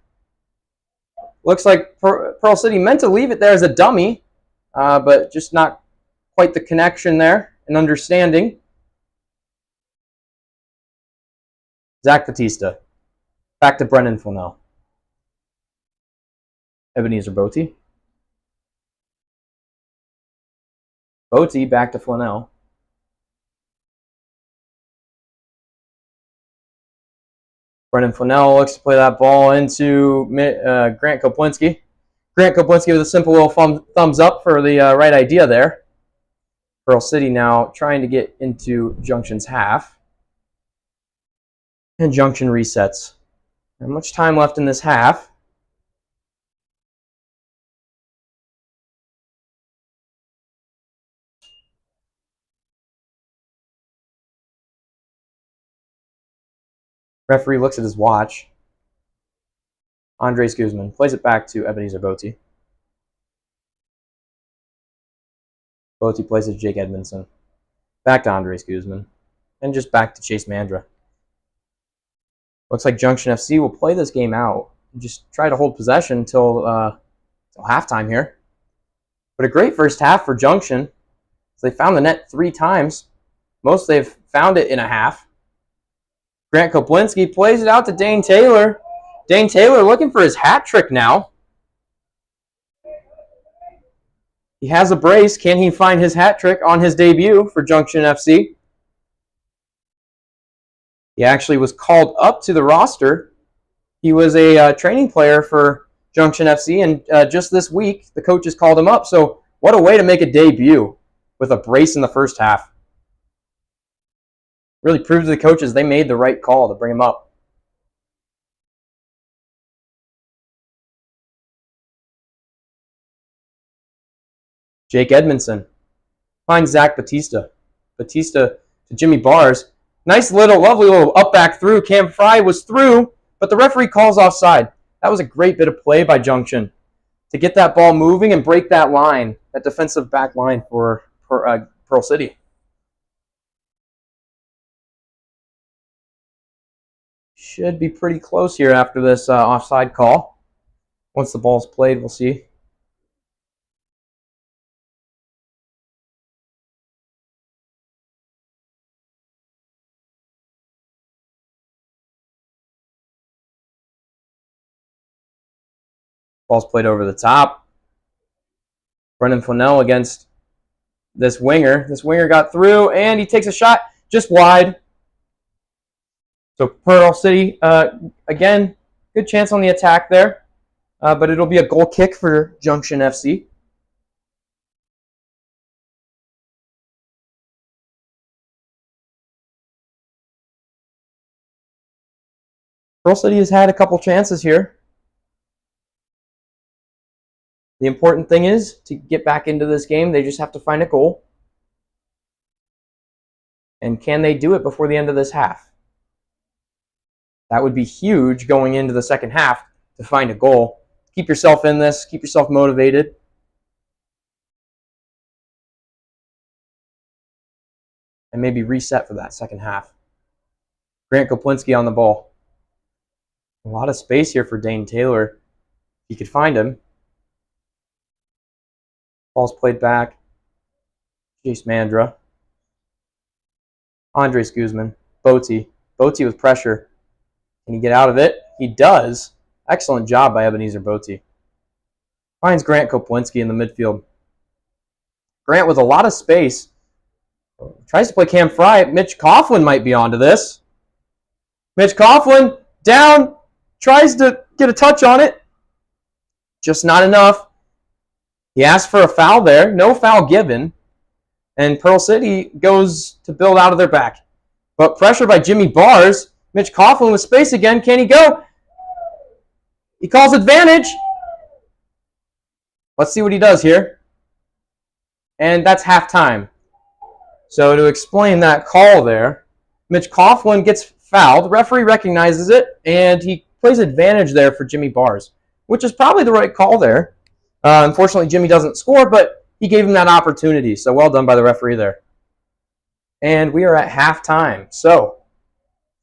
Looks like Pearl City meant to leave it there as a dummy, but just not quite the connection there and understanding. Zach Batista. Back to Brennan Flanell. Ebenezer Boaty. Boaty back to Flanell. Brennan Flanell looks to play that ball into Grant Koplinski. Grant Koplinski with a simple little thumbs up for the right idea there. Pearl City now trying to get into Junction's half. And Junction resets. Not much time left in this half. Referee looks at his watch. Andres Guzman plays it back to Ebenezer Boaty. Boaty plays it to Jake Edmondson. Back to Andres Guzman. And just back to Chase Mandra. Looks like Junction FC will play this game out and just try to hold possession until halftime here. But a great first half for Junction. They found the net 3 times. Most they've found it in a half. Grant Koplinski plays it out to Dane Taylor. Dane Taylor looking for his hat trick now. He has a brace. Can he find his hat trick on his debut for Junction FC? He actually was called up to the roster. He was a training player for Junction FC, and just this week, the coaches called him up. So what a way to make a debut with a brace in the first half. Really proved to the coaches they made the right call to bring him up. Jake Edmondson finds Zach Batista. Batista to Jimmy Bars. Nice little, lovely little up back through. Cam Fry was through, but the referee calls offside. That was a great bit of play by Junction to get that ball moving and break that line, that defensive back line for Pearl City. Should be pretty close here after this offside call. Once the ball's played, we'll see. Ball's played over the top. Brendan Flanell against this winger. This winger got through, and he takes a shot just wide. So Pearl City, again, good chance on the attack there. But it'll be a goal kick for Junction FC. Pearl City has had a couple chances here. The important thing is to get back into this game, they just have to find a goal. And can they do it before the end of this half? That would be huge going into the second half to find a goal. Keep yourself in this. Keep yourself motivated. And maybe reset for that second half. Grant Koplinski on the ball. A lot of space here for Dane Taylor. He could find him. Ball's played back. Chase Mandra. Andres Guzman. Boaty. Boaty with pressure. Can he get out of it? He does. Excellent job by Ebenezer Boaty. Finds Grant Koplinski in the midfield. Grant with a lot of space. Tries to play Cam Fry. Mitch Coughlin might be onto this. Mitch Coughlin down. Tries to get a touch on it. Just not enough. He asked for a foul there. No foul given. And Pearl City goes to build out of their back. But pressure by Jimmy Bars. Mitch Coughlin with space again. Can he go? He calls advantage. Let's see what he does here. And that's halftime. So to explain that call there, Mitch Coughlin gets fouled. The referee recognizes it, and he plays advantage there for Jimmy Bars, which is probably the right call there. Unfortunately, Jimmy doesn't score, but he gave him that opportunity. So well done by the referee there. And we are at halftime. So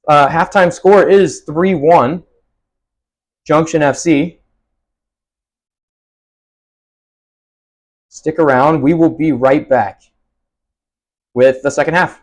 halftime score is 3-1, Junction FC. Stick around. We will be right back with the second half.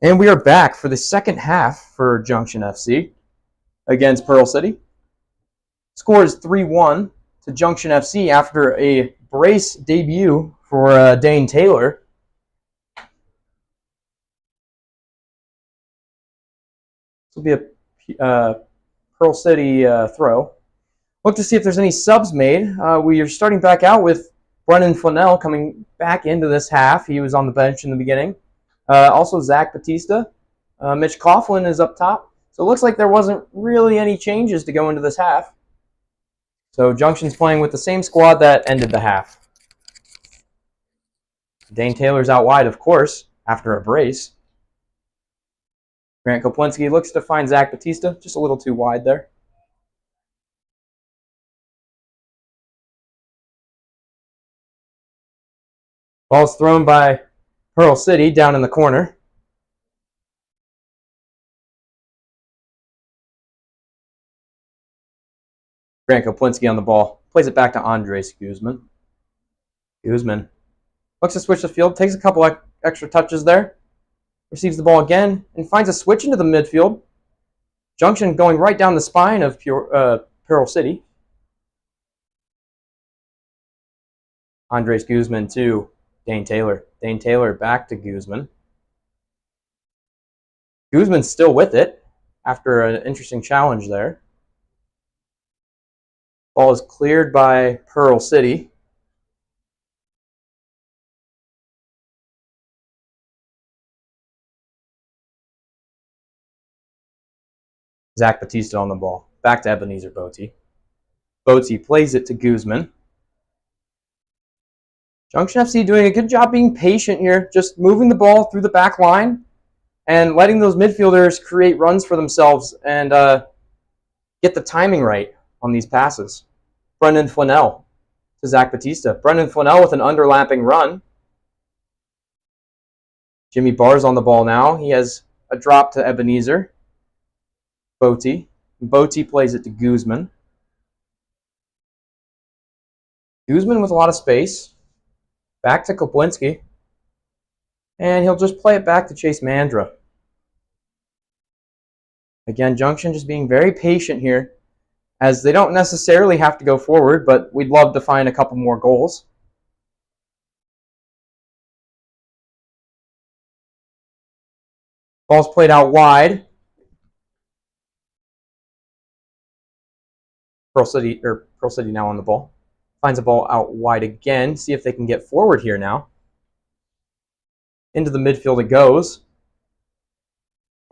And we are back for the second half for Junction FC against Pearl City. Score is 3-1 to Junction FC after a brace debut for Dane Taylor. This will be a Pearl City throw. Look to see if there's any subs made. We are starting back out with Brennan Flanell coming back into this half. He was on the bench in the beginning. Also Zach Batista. Mitch Coughlin is up top. So it looks like there wasn't really any changes to go into this half. So Junction's playing with the same squad that ended the half. Dane Taylor's out wide, of course, after a brace. Grant Koplinski looks to find Zach Batista, just a little too wide there. Ball's thrown by Pearl City down in the corner. Grant Koplinski on the ball. Plays it back to Andres Guzman. Guzman looks to switch the field. Takes a couple extra touches there. Receives the ball again and finds a switch into the midfield. Junction going right down the spine of Pearl City. Andres Guzman to Dane Taylor. Dane Taylor back to Guzman. Guzman's still with it after an interesting challenge there. Ball is cleared by Pearl City. Zach Batista on the ball. Back to Ebenezer Bote. Bote plays it to Guzman. Junction FC doing a good job being patient here, just moving the ball through the back line and letting those midfielders create runs for themselves and get the timing right on these passes. Brendan Flanell to Zach Batista. Brendan Flanell with an underlapping run. Jimmy Barr's on the ball now. He has a drop to Ebenezer. Bote. Bote plays it to Guzman. Guzman with a lot of space. Back to Koplinski. And he'll just play it back to Chase Mandra. Again, Junction just being very patient here, as they don't necessarily have to go forward, but we'd love to find a couple more goals. Ball's played out wide. Pearl City now on the ball. Finds a ball out wide again. See if they can get forward here now. Into the midfield it goes.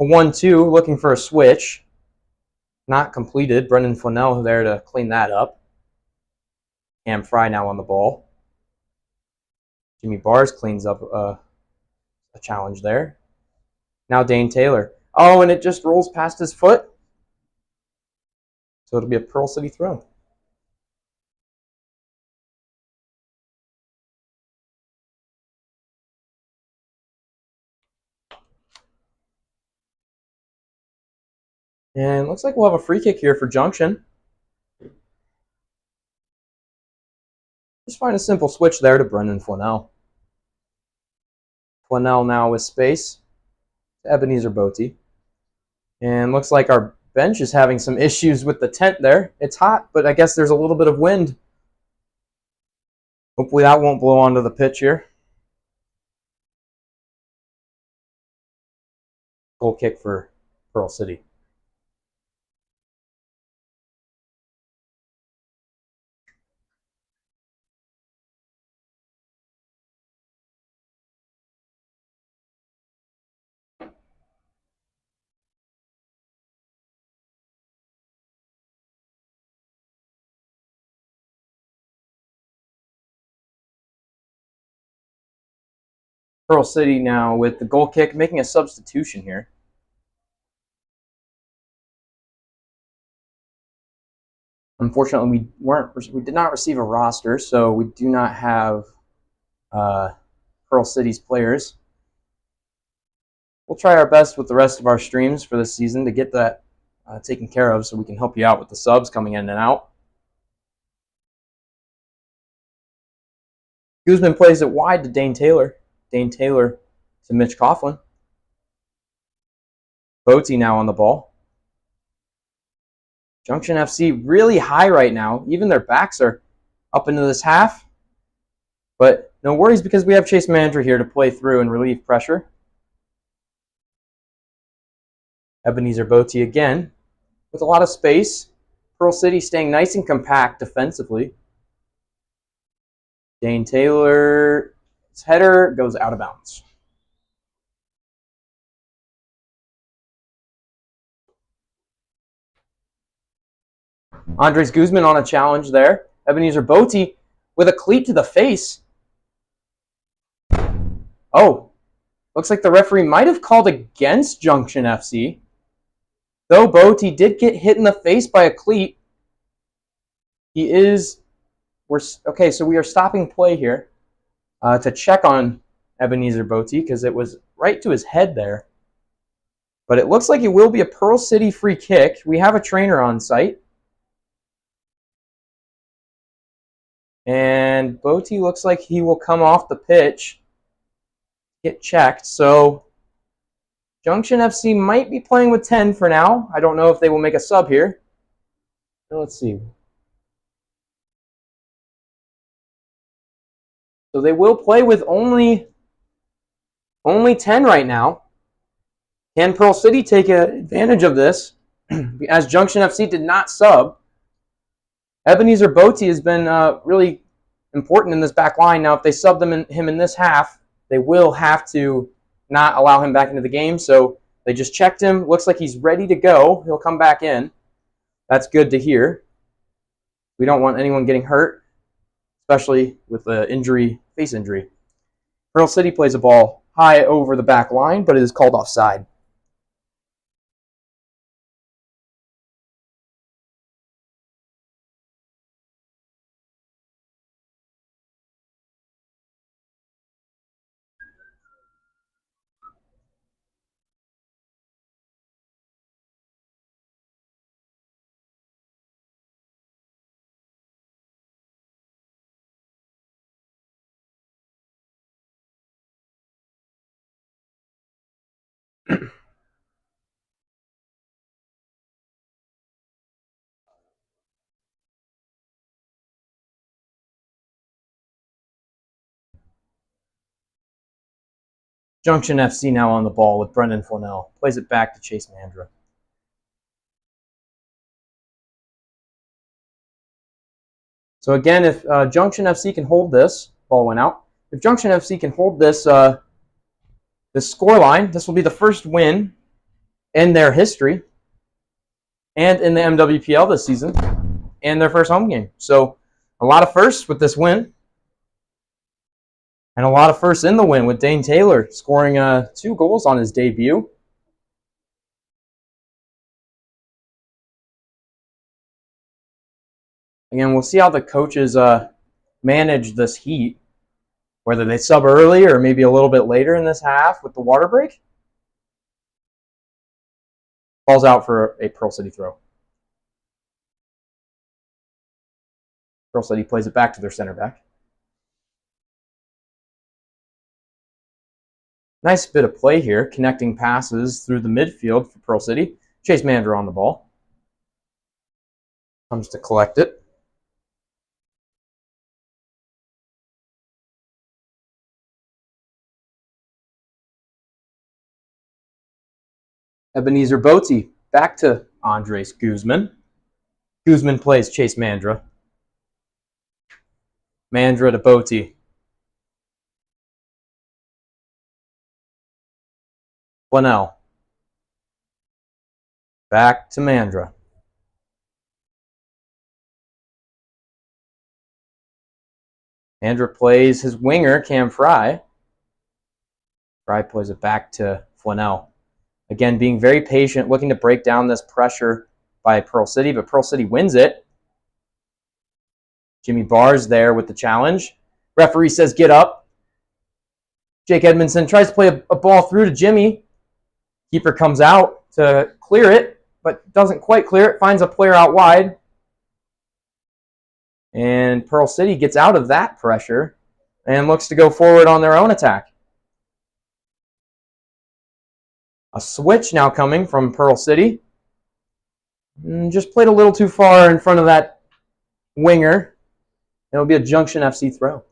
A 1-2, looking for a switch. Not completed. Brendan Flanell there to clean that up. Cam Fry now on the ball. Jimmy Bars cleans up a challenge there. Now Dane Taylor. Oh, and it just rolls past his foot. So it'll be a Pearl City throw. And looks like we'll have a free kick here for Junction. Just find a simple switch there to Brendan Flanell. Flanell now with space to Ebenezer Bote. And looks like our bench is having some issues with the tent there. It's hot, but I guess there's a little bit of wind. Hopefully that won't blow onto the pitch here. Goal kick for Pearl City. Pearl City now with the goal kick, making a substitution here. Unfortunately, we did not receive a roster, so we do not have Pearl City's players. We'll try our best with the rest of our streams for this season to get that taken care of so we can help you out with the subs coming in and out. Guzman plays it wide to Dane Taylor. Dane Taylor to Mitch Coughlin. Boaty now on the ball. Junction FC really high right now. Even their backs are up into this half. But no worries because we have Chase Mandra here to play through and relieve pressure. Ebenezer Boaty again with a lot of space. Pearl City staying nice and compact defensively. Dane Taylor's header goes out of bounds. Andres Guzman on a challenge there. Ebenezer Boaty with a cleat to the face. Oh, looks like the referee might have called against Junction FC. Though Boaty did get hit in the face by a cleat, okay, so we are stopping play here to check on Ebenezer Boaty because it was right to his head there. But it looks like it will be a Pearl City free kick. We have a trainer on site. And Boaty looks like he will come off the pitch, get checked. So Junction FC might be playing with 10 for now. I don't know if they will make a sub here. Let's see. So they will play with only 10 right now. Can Pearl City take advantage of this? As Junction FC did not sub. Ebenezer Boaty has been really important in this back line. Now, if they sub him in this half, they will have to not allow him back into the game. So they just checked him. Looks like he's ready to go. He'll come back in. That's good to hear. We don't want anyone getting hurt, especially with the face injury. Pearl City plays a ball high over the back line, but it is called offside. Junction FC now on the ball with Brendan Flanell. Plays it back to Chase Mandra. So again, if Junction FC can hold this, ball went out. If Junction FC can hold this score line, this will be the first win in their history and in the MWPL this season and their first home game. So a lot of firsts with this win. And a lot of firsts in the win with Dane Taylor scoring 2 goals on his debut. Again, we'll see how the coaches manage this heat, whether they sub early or maybe a little bit later in this half with the water break. Ball's out for a Pearl City throw. Pearl City plays it back to their center back. Nice bit of play here, connecting passes through the midfield for Pearl City. Chase Mandra on the ball. Comes to collect it. Ebenezer Boaty back to Andres Guzman. Guzman plays Chase Mandra. Mandra to Boaty. Flanell. Back to Mandra. Mandra plays his winger, Cam Fry. Fry plays it back to Flanell. Again, being very patient, looking to break down this pressure by Pearl City, but Pearl City wins it. Jimmy Barr's there with the challenge. Referee says, get up. Jake Edmondson tries to play a ball through to Jimmy. Keeper comes out to clear it, but doesn't quite clear it. Finds a player out wide. And Pearl City gets out of that pressure and looks to go forward on their own attack. A switch now coming from Pearl City. Just played a little too far in front of that winger. It'll be a Junction FC throw.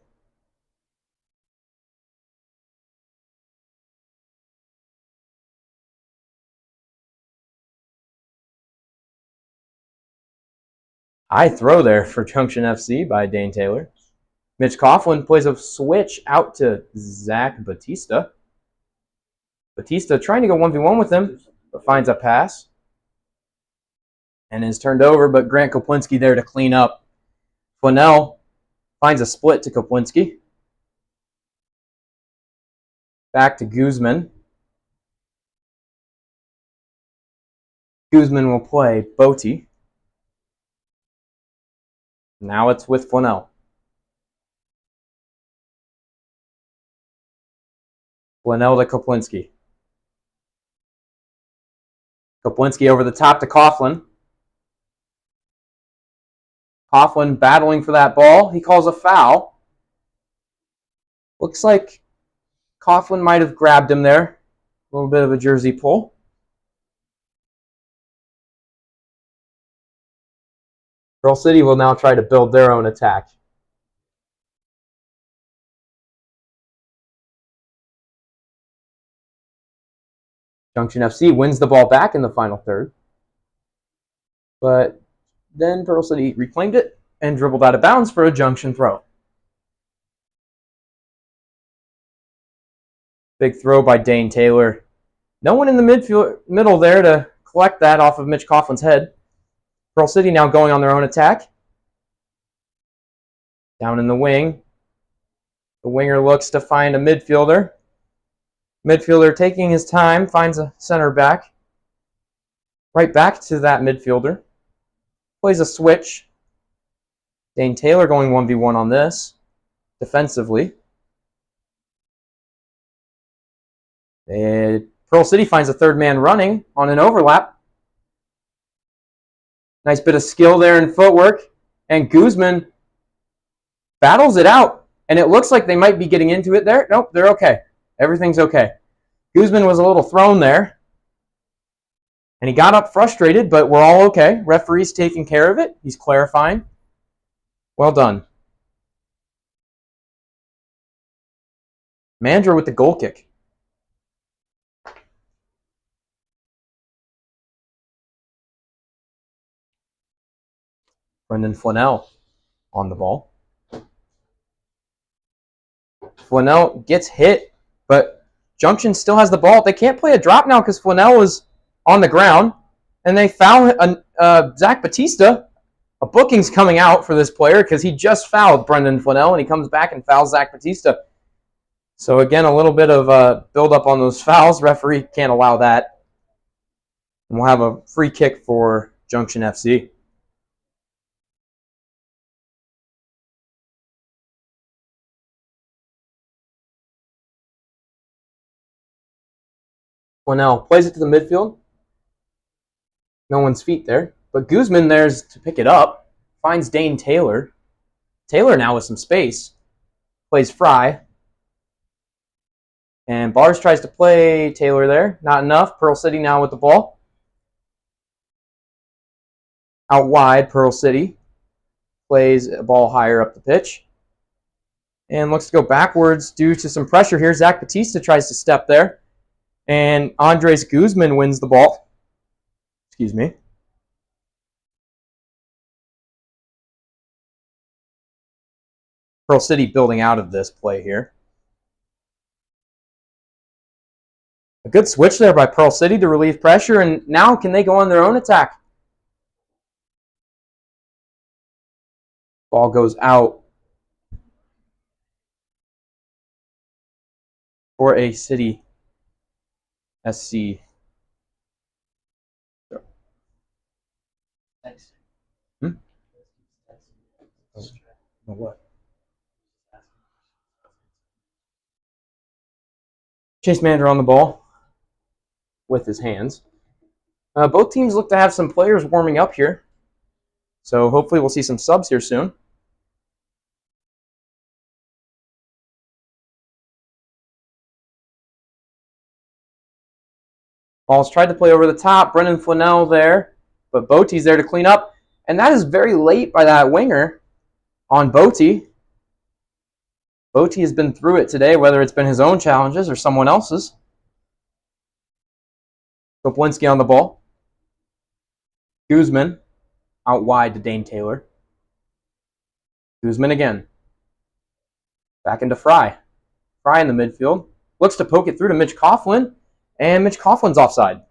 High throw there for Junction FC by Dane Taylor. Mitch Coughlin plays a switch out to Zach Batista. Batista trying to go 1v1 with him, but finds a pass. And is turned over, but Grant Koplinski there to clean up. Flanell finds a split to Koplinski. Back to Guzman. Guzman will play Botti. Now it's with Flanell. Flanell to Koplinski. Koplinski over the top to Coughlin. Coughlin battling for that ball. He calls a foul. Looks like Coughlin might have grabbed him there. A little bit of a jersey pull. Pearl City will now try to build their own attack. Junction FC wins the ball back in the final third. But then Pearl City reclaimed it and dribbled out of bounds for a Junction throw. Big throw by Dane Taylor. No one in the middle there to collect that off of Mitch Coughlin's head. Pearl City now going on their own attack. Down in the wing. The winger looks to find a midfielder. Midfielder taking his time, finds a center back. Right back to that midfielder. Plays a switch. Dane Taylor going 1v1 on this. Defensively. And Pearl City finds a third man running on an overlap. Nice bit of skill there in footwork. And Guzman battles it out. And it looks like they might be getting into it there. Nope, they're okay. Everything's okay. Guzman was a little thrown there. And he got up frustrated, but we're all okay. Referee's taking care of it. He's clarifying. Well done. Mandra with the goal kick. Brendan Flanell on the ball. Flanell gets hit, but Junction still has the ball. They can't play a drop now because Flanell is on the ground, and they foul Zach Batista. A booking's coming out for this player because he just fouled Brendan Flanell, and he comes back and fouls Zach Batista. So again, a little bit of build-up on those fouls. Referee can't allow that. And we'll have a free kick for Junction FC. Flanell plays it to the midfield. No one's feet there. But Guzman there's to pick it up. Finds Dane Taylor. Taylor now with some space. Plays Fry. And Bars tries to play Taylor there. Not enough. Pearl City now with the ball. Out wide, Pearl City plays a ball higher up the pitch. And looks to go backwards due to some pressure here. Zach Batista tries to step there. And Andres Guzman wins the ball. Excuse me. Pearl City building out of this play here. A good switch there by Pearl City to relieve pressure, and now can they go on their own attack? Ball goes out for a City SC. What? Chase Mander on the ball with his hands. Both teams look to have some players warming up here. So hopefully we'll see some subs here soon. Ball's tried to play over the top. Brennan Flanell there, but Bote's there to clean up. And that is very late by that winger on Bote. Bote has been through it today, whether it's been his own challenges or someone else's. Koplinski on the ball. Guzman out wide to Dane Taylor. Guzman again. Back into Fry. Fry in the midfield. Looks to poke it through to Mitch Coughlin. And Mitch Coughlin's offside.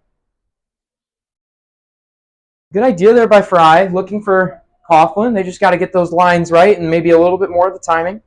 Good idea there by Fry, looking for Coughlin. They just got to get those lines right and maybe a little bit more of the timing.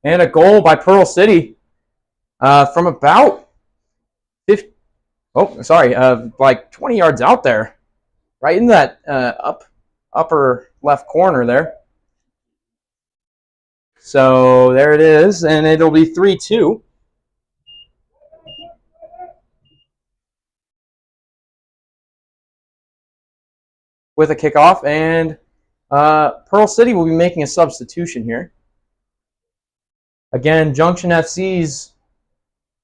And a goal by Pearl City from about 50, like 20 yards out there. Right in that upper left corner there. So there it is, and it'll be 3-2. With a kickoff, and Pearl City will be making a substitution here. Again, Junction FC's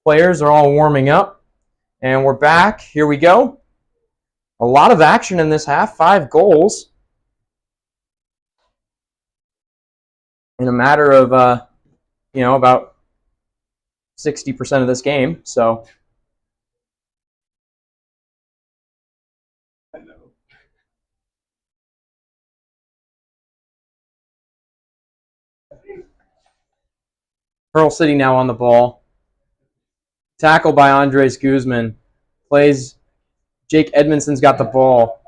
players are all warming up, and we're back. Here we go. A lot of action in this half, 5 goals. In a matter of, about 60% of this game, so. Pearl City now on the ball. Tackle by Andres Guzman. Plays. Jake Edmondson's got the ball.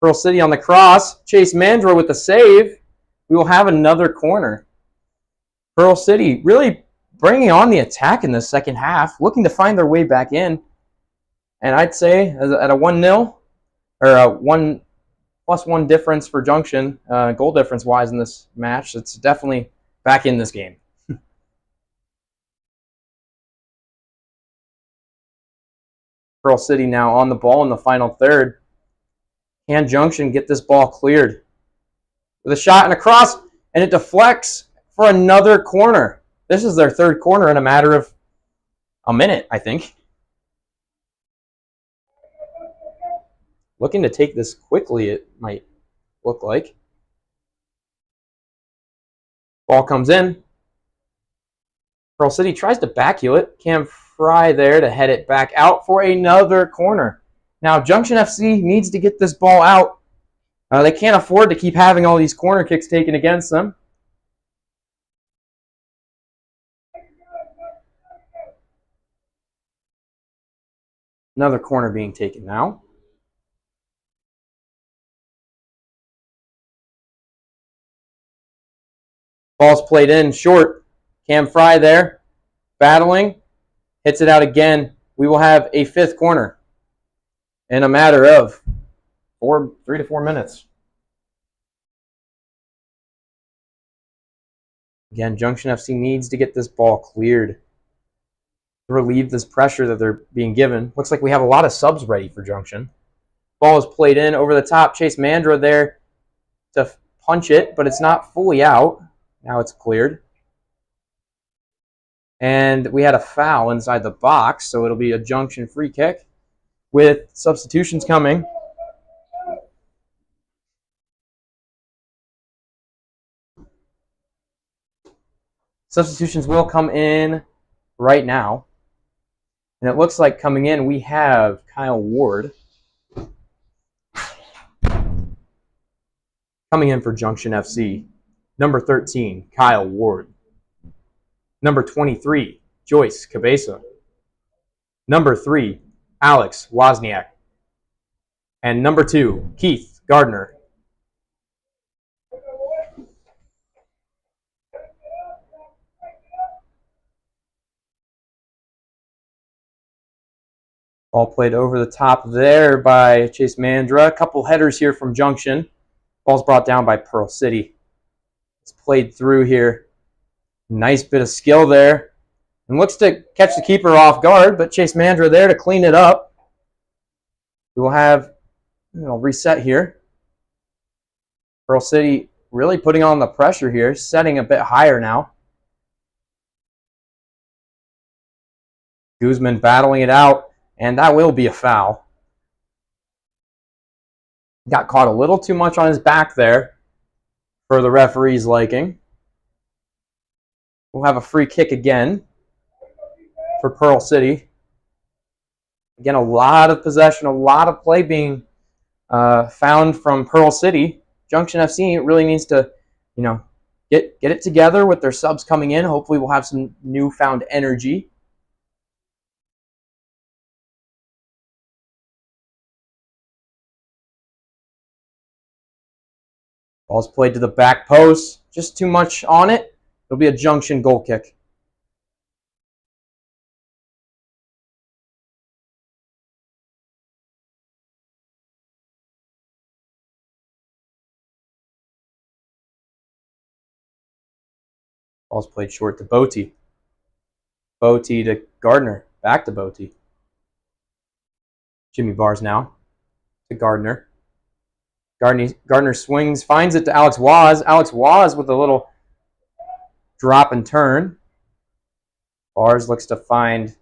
Pearl City on the cross. Chase Mandro with the save. We will have another corner. Pearl City really bringing on the attack in the second half, looking to find their way back in. And I'd say at a 1-0, or a 1+1 difference for Junction, goal difference-wise in this match, it's definitely back in this game. Pearl City now on the ball in the final third. Can Junction get this ball cleared? With a shot and a cross, and it deflects for another corner. This is their third corner in a matter of a minute, I think. Looking to take this quickly, it might look like. Ball comes in. Pearl City tries to backheel it. Cam Fry there to head it back out for another corner. Now, Junction FC needs to get this ball out. They can't afford to keep having all these corner kicks taken against them. Another corner being taken now. Ball's played in short. Cam Fry there, battling, hits it out again. We will have a fifth corner in a matter of 3 to 4 minutes. Again, Junction FC needs to get this ball cleared to relieve this pressure that they're being given. Looks like we have a lot of subs ready for Junction. Ball is played in over the top. Chase Mandra there to punch it, but it's not fully out. Now it's cleared. And we had a foul inside the box, so it'll be a Junction free kick with substitutions coming. Substitutions will come in right now. And it looks like coming in we have Kyle Ward coming in for Junction FC. Number 13, Kyle Ward. Number 23, Joyce Cabeza. Number 3, Alex Wozniak. And number 2, Keith Gardner. Ball played over the top there by Chase Mandra. A couple headers here from Junction. Ball's brought down by Pearl City. It's played through here. Nice bit of skill there. And looks to catch the keeper off guard, but Chase Mandra there to clean it up. We will have reset here. Pearl City really putting on the pressure here, setting a bit higher now. Guzman battling it out, and that will be a foul. Got caught a little too much on his back there for the referee's liking. We'll have a free kick again for Pearl City. Again, a lot of possession, a lot of play being found from Pearl City. Junction FC really needs to, get it together with their subs coming in. Hopefully we'll have some newfound energy. Ball's played to the back post. Just too much on it. It'll be a Junction goal kick. Ball's played short to Botti. Botti to Gardner. Back to Botti. Jimmy Bars now to Gardner. Gardner swings, finds it to Alex Waz. Alex Waz with a little drop and turn. Bars looks to find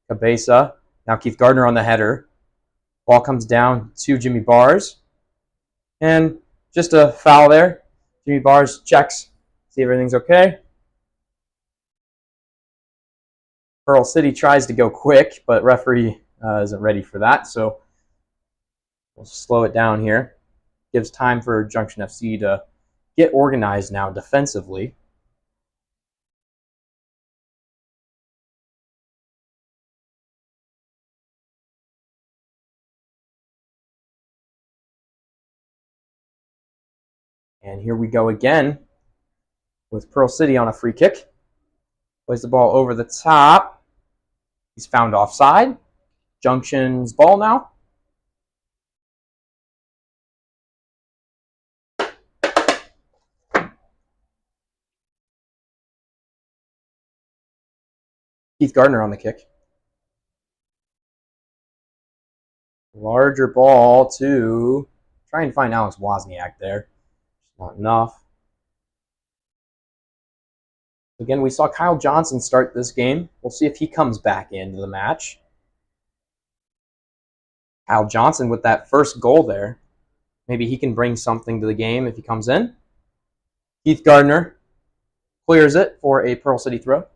Cabeza. Now Keith Gardner on the header. Ball comes down to Jimmy Bars. And just a foul there. Jimmy Bars checks, see if everything's okay. Pearl City tries to go quick, but referee isn't ready for that, so we'll slow it down here. Gives time for Junction FC to get organized now defensively. And here we go again with Pearl City on a free kick. Plays the ball over the top. He's found offside. Junction's ball now. Keith Gardner on the kick. Larger ball to try and find Alex Wozniak there. Not enough. Again, we saw Kyle Johnson start this game. We'll see if he comes back into the match. Kyle Johnson with that first goal there. Maybe he can bring something to the game if he comes in. Keith Gardner clears it for a Pearl City throw.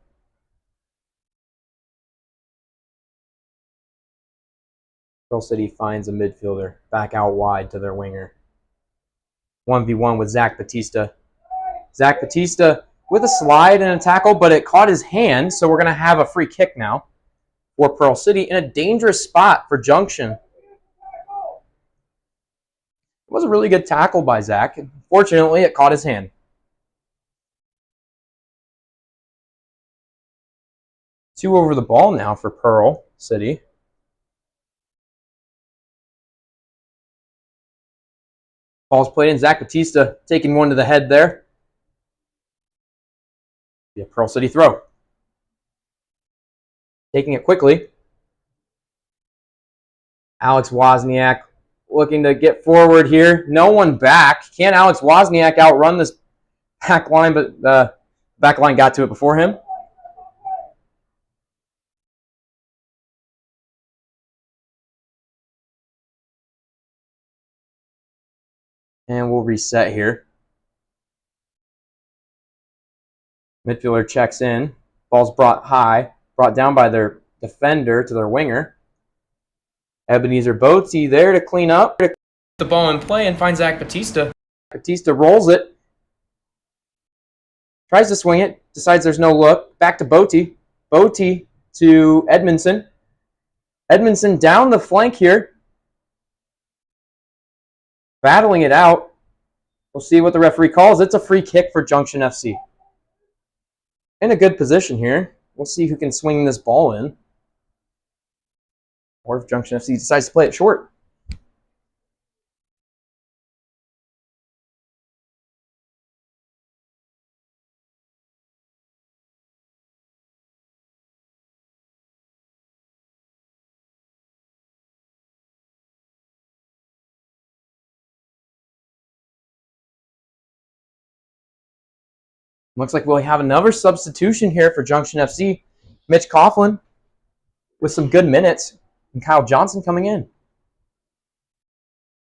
Pearl City finds a midfielder back out wide to their winger. 1v1 with Zach Batista. Zach Batista with a slide and a tackle, but it caught his hand, so we're going to have a free kick now for Pearl City in a dangerous spot for Junction. It was a really good tackle by Zach. Fortunately, it caught his hand. Two over the ball now for Pearl City. Ball's played in. Zach Batista taking one to the head there. Yeah, Pearl City throw. Taking it quickly. Alex Wozniak looking to get forward here. No one back. Can Alex Wozniak outrun this back line? But the back line got to it before him. And we'll reset here. Midfielder checks in. Ball's brought high. Brought down by their defender to their winger. Ebenezer Boatsy there to clean up. The ball in play and finds Zach Batista. Batista rolls it. Tries to swing it. Decides there's no look. Back to Boaty. Boaty to Edmondson. Edmondson down the flank here. Battling it out. We'll see what the referee calls. It's a free kick for Junction FC. In a good position here. We'll see who can swing this ball in. Or if Junction FC decides to play it short. Looks like we'll have another substitution here for Junction FC. Mitch Coughlin with some good minutes. And Kyle Johnson coming in.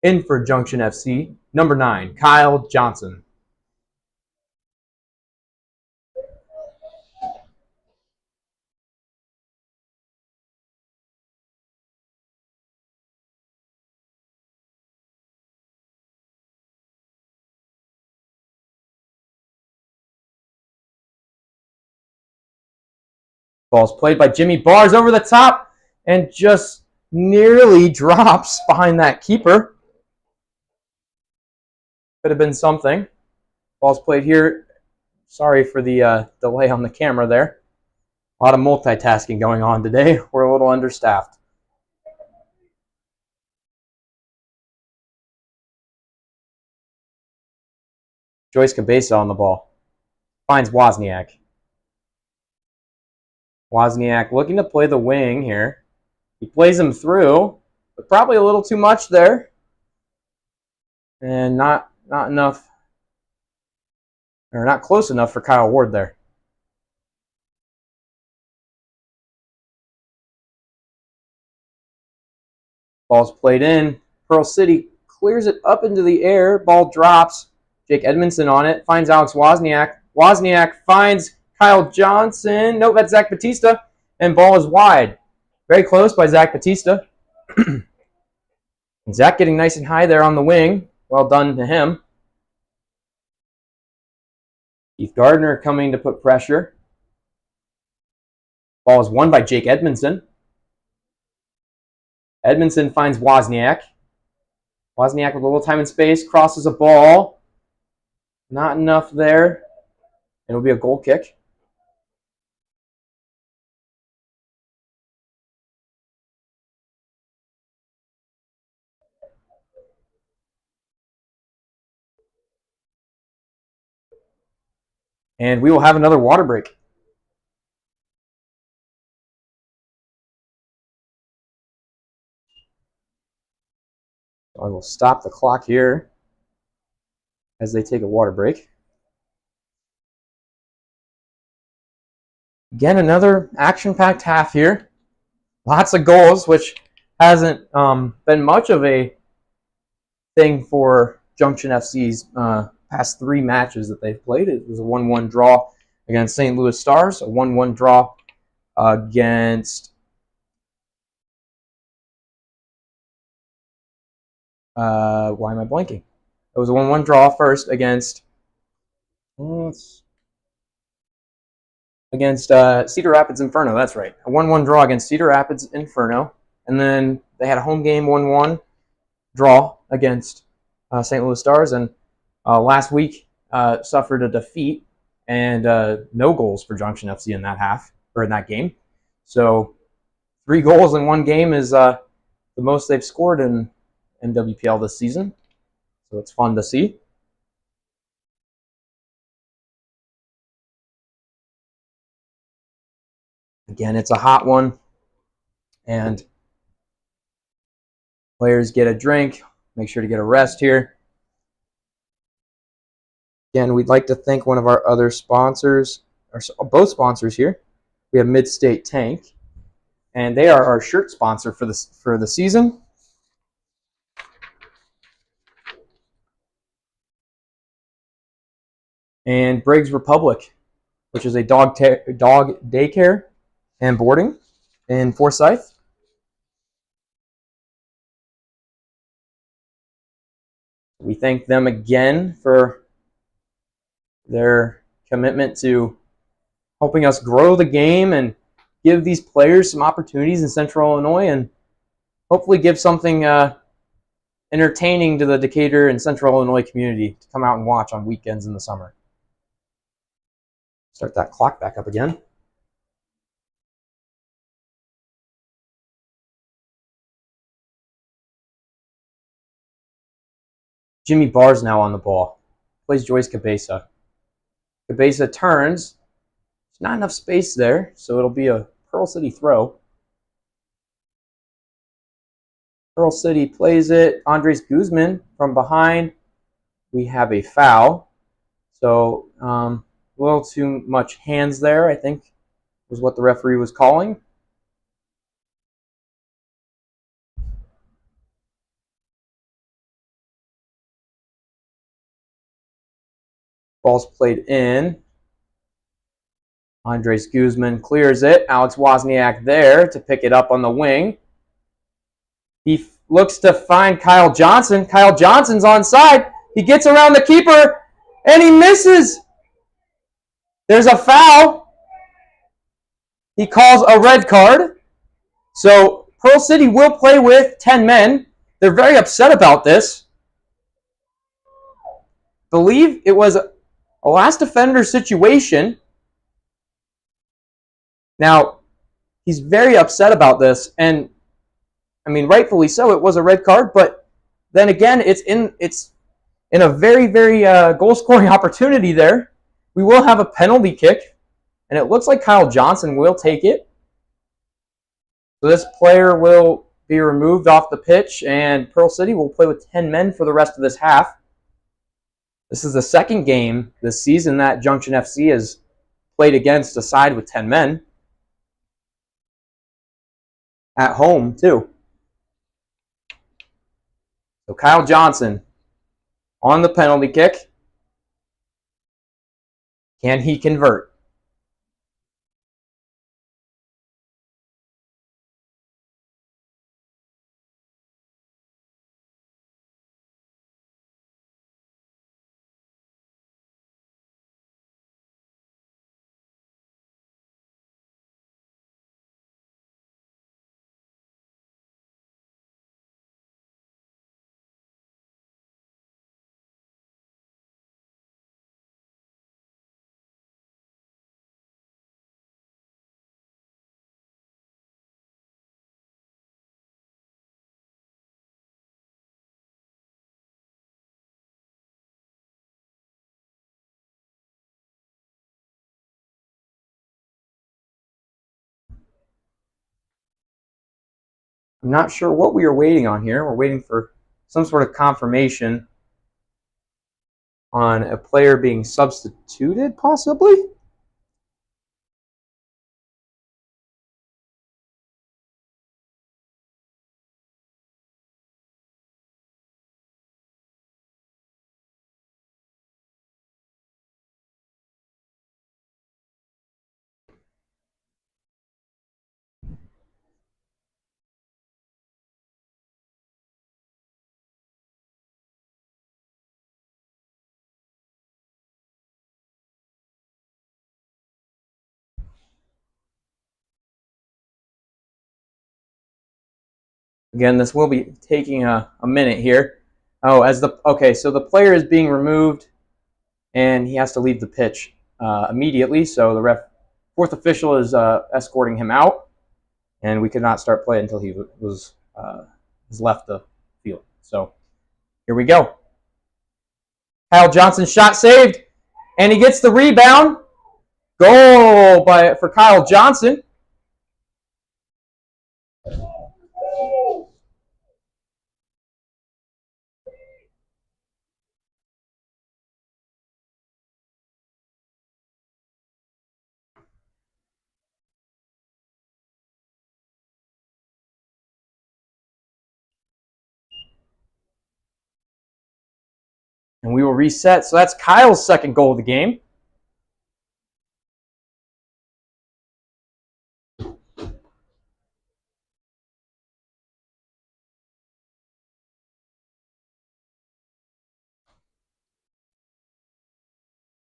In for Junction FC, number 9, Kyle Johnson. Ball's played by Jimmy Bars over the top and just nearly drops behind that keeper. Could have been something. Ball's played here. Sorry for the delay on the camera there. A lot of multitasking going on today. We're a little understaffed. Joyce Cabeza on the ball. Finds Wozniak. Wozniak looking to play the wing here. He plays him through, but probably a little too much there. And not enough, or not close enough for Kyle Ward there. Ball's played in. Pearl City clears it up into the air. Ball drops. Jake Edmondson on it. Finds Alex Wozniak. Wozniak finds Kyle Johnson. Nope, that's Zach Batista. And ball is wide. Very close by Zach Batista. Zach getting nice and high there on the wing. Well done to him. Keith Gardner coming to put pressure. Ball is won by Jake Edmondson. Edmondson finds Wozniak. Wozniak with a little time and space. Crosses a ball. Not enough there. It'll be a goal kick. And we will have another water break. I will stop the clock here as they take a water break. Again, another action-packed half here. Lots of goals, which hasn't been much of a thing for Junction FC's past 3 matches that they've played. It was a 1-1 draw against St. Louis Stars, a 1-1 draw against why am I blanking? It was a 1-1 draw first against Cedar Rapids Inferno. That's right, a 1-1 draw against Cedar Rapids Inferno, and then they had a home game 1-1 draw against St. Louis Stars, and last week suffered a defeat and no goals for Junction FC in that half or in that game. So 3 goals in 1 game is the most they've scored in NWPL this season. So it's fun to see. Again, it's a hot one, and players get a drink. Make sure to get a rest here. Again, we'd like to thank one of our other sponsors, or both sponsors here. We have Mid-State Tank, and they are our shirt sponsor for the season. And Briggs Republic, which is a dog daycare and boarding in Forsyth. We thank them again for their commitment to helping us grow the game and give these players some opportunities in Central Illinois, and hopefully give something entertaining to the Decatur and Central Illinois community to come out and watch on weekends in the summer. Start that clock back up again. Jimmy Barr's now on the ball. Plays Joyce Cabeza. Cabeza turns. There's not enough space there, so it'll be a Pearl City throw. Pearl City plays it. Andres Guzman from behind. We have a foul. So a little too much hands there, I think, was what the referee was calling. Ball's played in. Andres Guzman clears it. Alex Wozniak there to pick it up on the wing. He looks to find Kyle Johnson. Kyle Johnson's onside. He gets around the keeper, and he misses. There's a foul. He calls a red card. So Pearl City will play with 10 men. They're very upset about this. I believe it was a last defender situation. Now, he's very upset about this, and I mean, rightfully so. It was a red card, but then again, it's in a very, very goal-scoring opportunity there. We will have a penalty kick, and it looks like Kyle Johnson will take it. So this player will be removed off the pitch, and Pearl City will play with 10 men for the rest of this half. This is the second game this season that Junction FC has played against a side with 10 men. At home, too. So Kyle Johnson on the penalty kick. Can he convert? I'm not sure what we are waiting on here. We're waiting for some sort of confirmation on a player being substituted, possibly? Again, this will be taking a minute here. Oh, so the player is being removed, and he has to leave the pitch immediately. So the fourth official is escorting him out, and we could not start play until he was has left the field. So here we go. Kyle Johnson's shot saved, and he gets the rebound. Goal for Kyle Johnson. And we will reset. So that's Kyle's second goal of the game.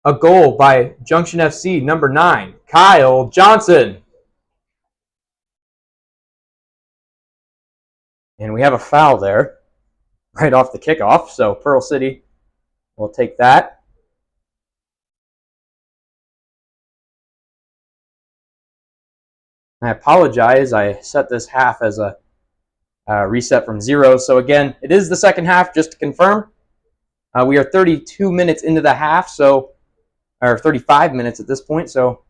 A goal by Junction FC, number 9, Kyle Johnson. And we have a foul there right off the kickoff, so Pearl City will take that. I apologize, I set this half as a reset from 0. So again, it is the second half, just to confirm. We are 32 minutes into the half, or 35 minutes at this point, so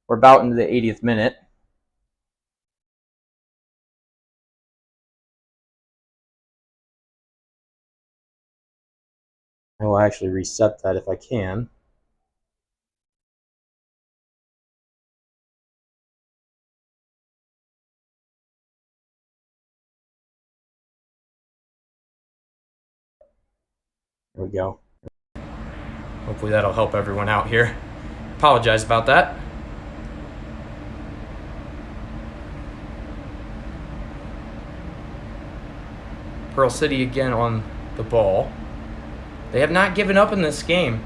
we're about into the 80th minute. I will actually reset that if I can. There we go. Hopefully that'll help everyone out here. Apologize about that. Pearl City again on the ball. They have not given up in this game.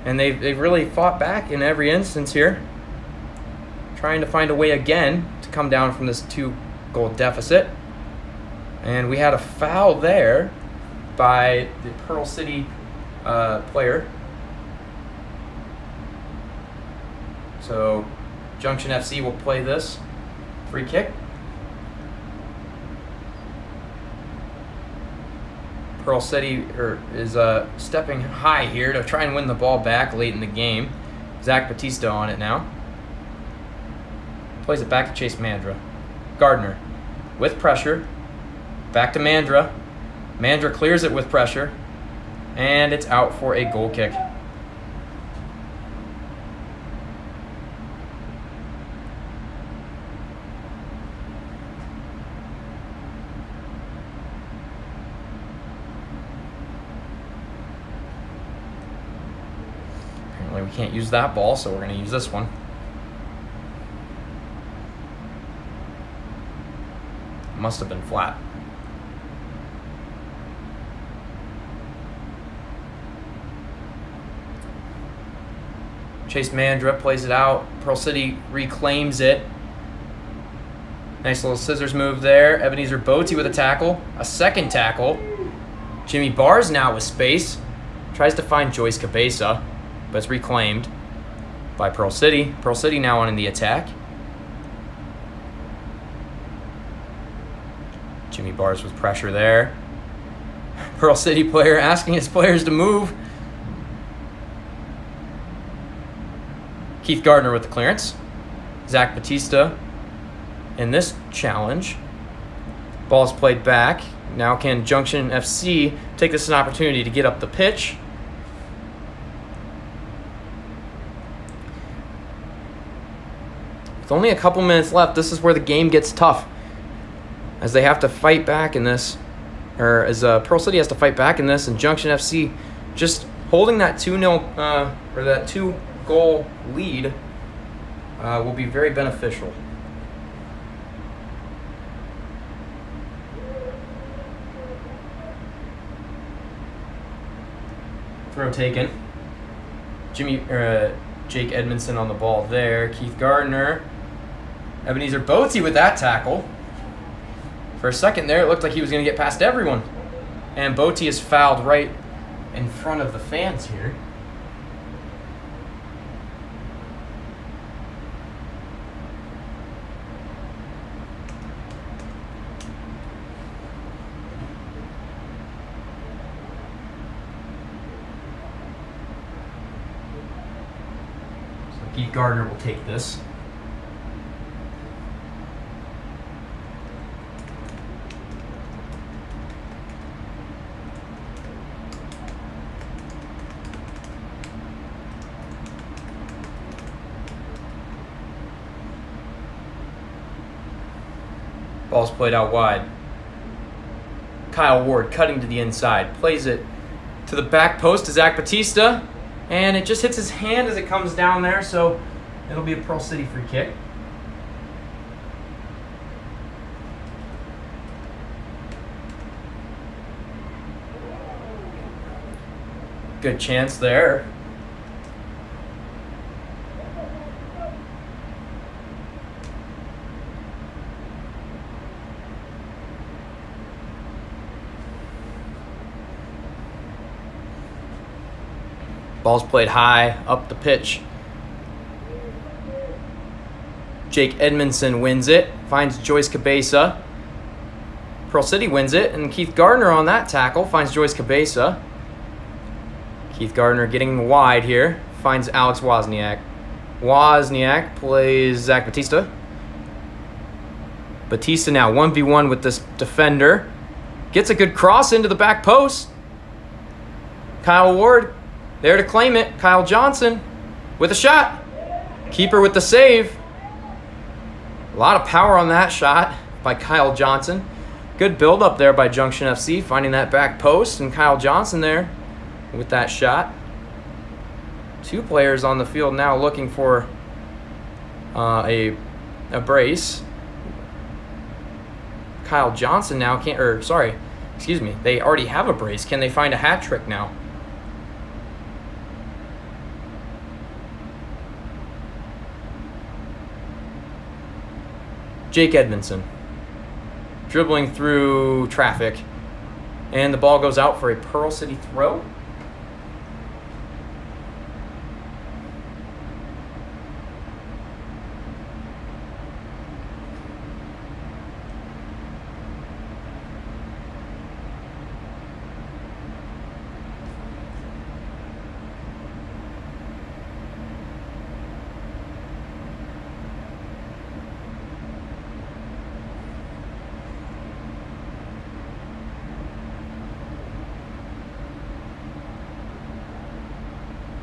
And they've really fought back in every instance here. Trying to find a way again to come down from this 2-goal deficit. And we had a foul there by the Pearl City player. So Junction FC will play this free kick. Pearl City is stepping high here to try and win the ball back late in the game. Zach Batista on it now. Plays it back to Chase Mandra. Gardner with pressure. Back to Mandra. Mandra clears it with pressure. And it's out for a goal kick. Apparently we can't use that ball, so we're going to use this one. Must have been flat. Chase Mandra plays it out. Pearl City reclaims it. Nice little scissors move there. Ebenezer Boaty with a tackle. A second tackle. Jimmy Bars now with space. Tries to find Joyce Cabeza, but it's reclaimed by Pearl City. Pearl City now on in the attack. Jimmy Bars with pressure there. Pearl City player asking his players to move. Keith Gardner with the clearance. Zach Batista in this challenge. Ball's played back. Now can Junction FC take this as an opportunity to get up the pitch? With only a couple minutes left, this is where the game gets tough. As they have to fight back in this, or as Pearl City has to fight back in this, and Junction FC just holding that 2-0 or that 2-goal lead will be very beneficial. Throw taken. Jake Edmondson on the ball there. Keith Gardner. Ebenezer Boaty with that tackle. For a second there, it looked like he was going to get past everyone. And Botti is fouled right in front of the fans here. So Keith Gardner will take this. Ball's played out wide. Kyle Ward cutting to the inside. Plays it to the back post to Zach Batista. And it just hits his hand as it comes down there, so it'll be a Pearl City free kick. Good chance there. Ball's played high, up the pitch. Jake Edmondson wins it, finds Joyce Cabeza. Pearl City wins it, and Keith Gardner on that tackle finds Joyce Cabeza. Keith Gardner getting wide here, finds Alex Wozniak. Wozniak plays Zach Batista. Batista now 1v1 with this defender. Gets a good cross into the back post. Kyle Ward there to claim it. Kyle Johnson with a shot. Keeper with the save. A lot of power on that shot by Kyle Johnson. Good build up there by Junction FC, finding that back post, and Kyle Johnson there with that shot. Two players on the field now looking for a brace. Kyle Johnson now can't, they already have a brace. Can they find a hat trick now? Jake Edmondson dribbling through traffic, and the ball goes out for a Pearl City throw.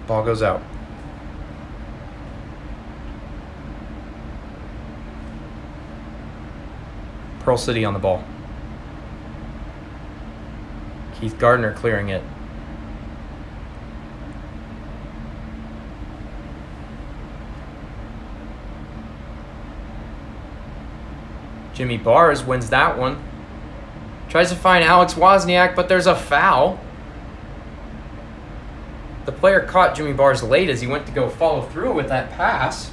Ball goes out. Pearl City on the ball. Keith Gardner clearing it. Jimmy Bars wins that one. Tries to find Alex Wozniak, but there's a foul. The player caught Jimmy Bars late as he went to go follow through with that pass.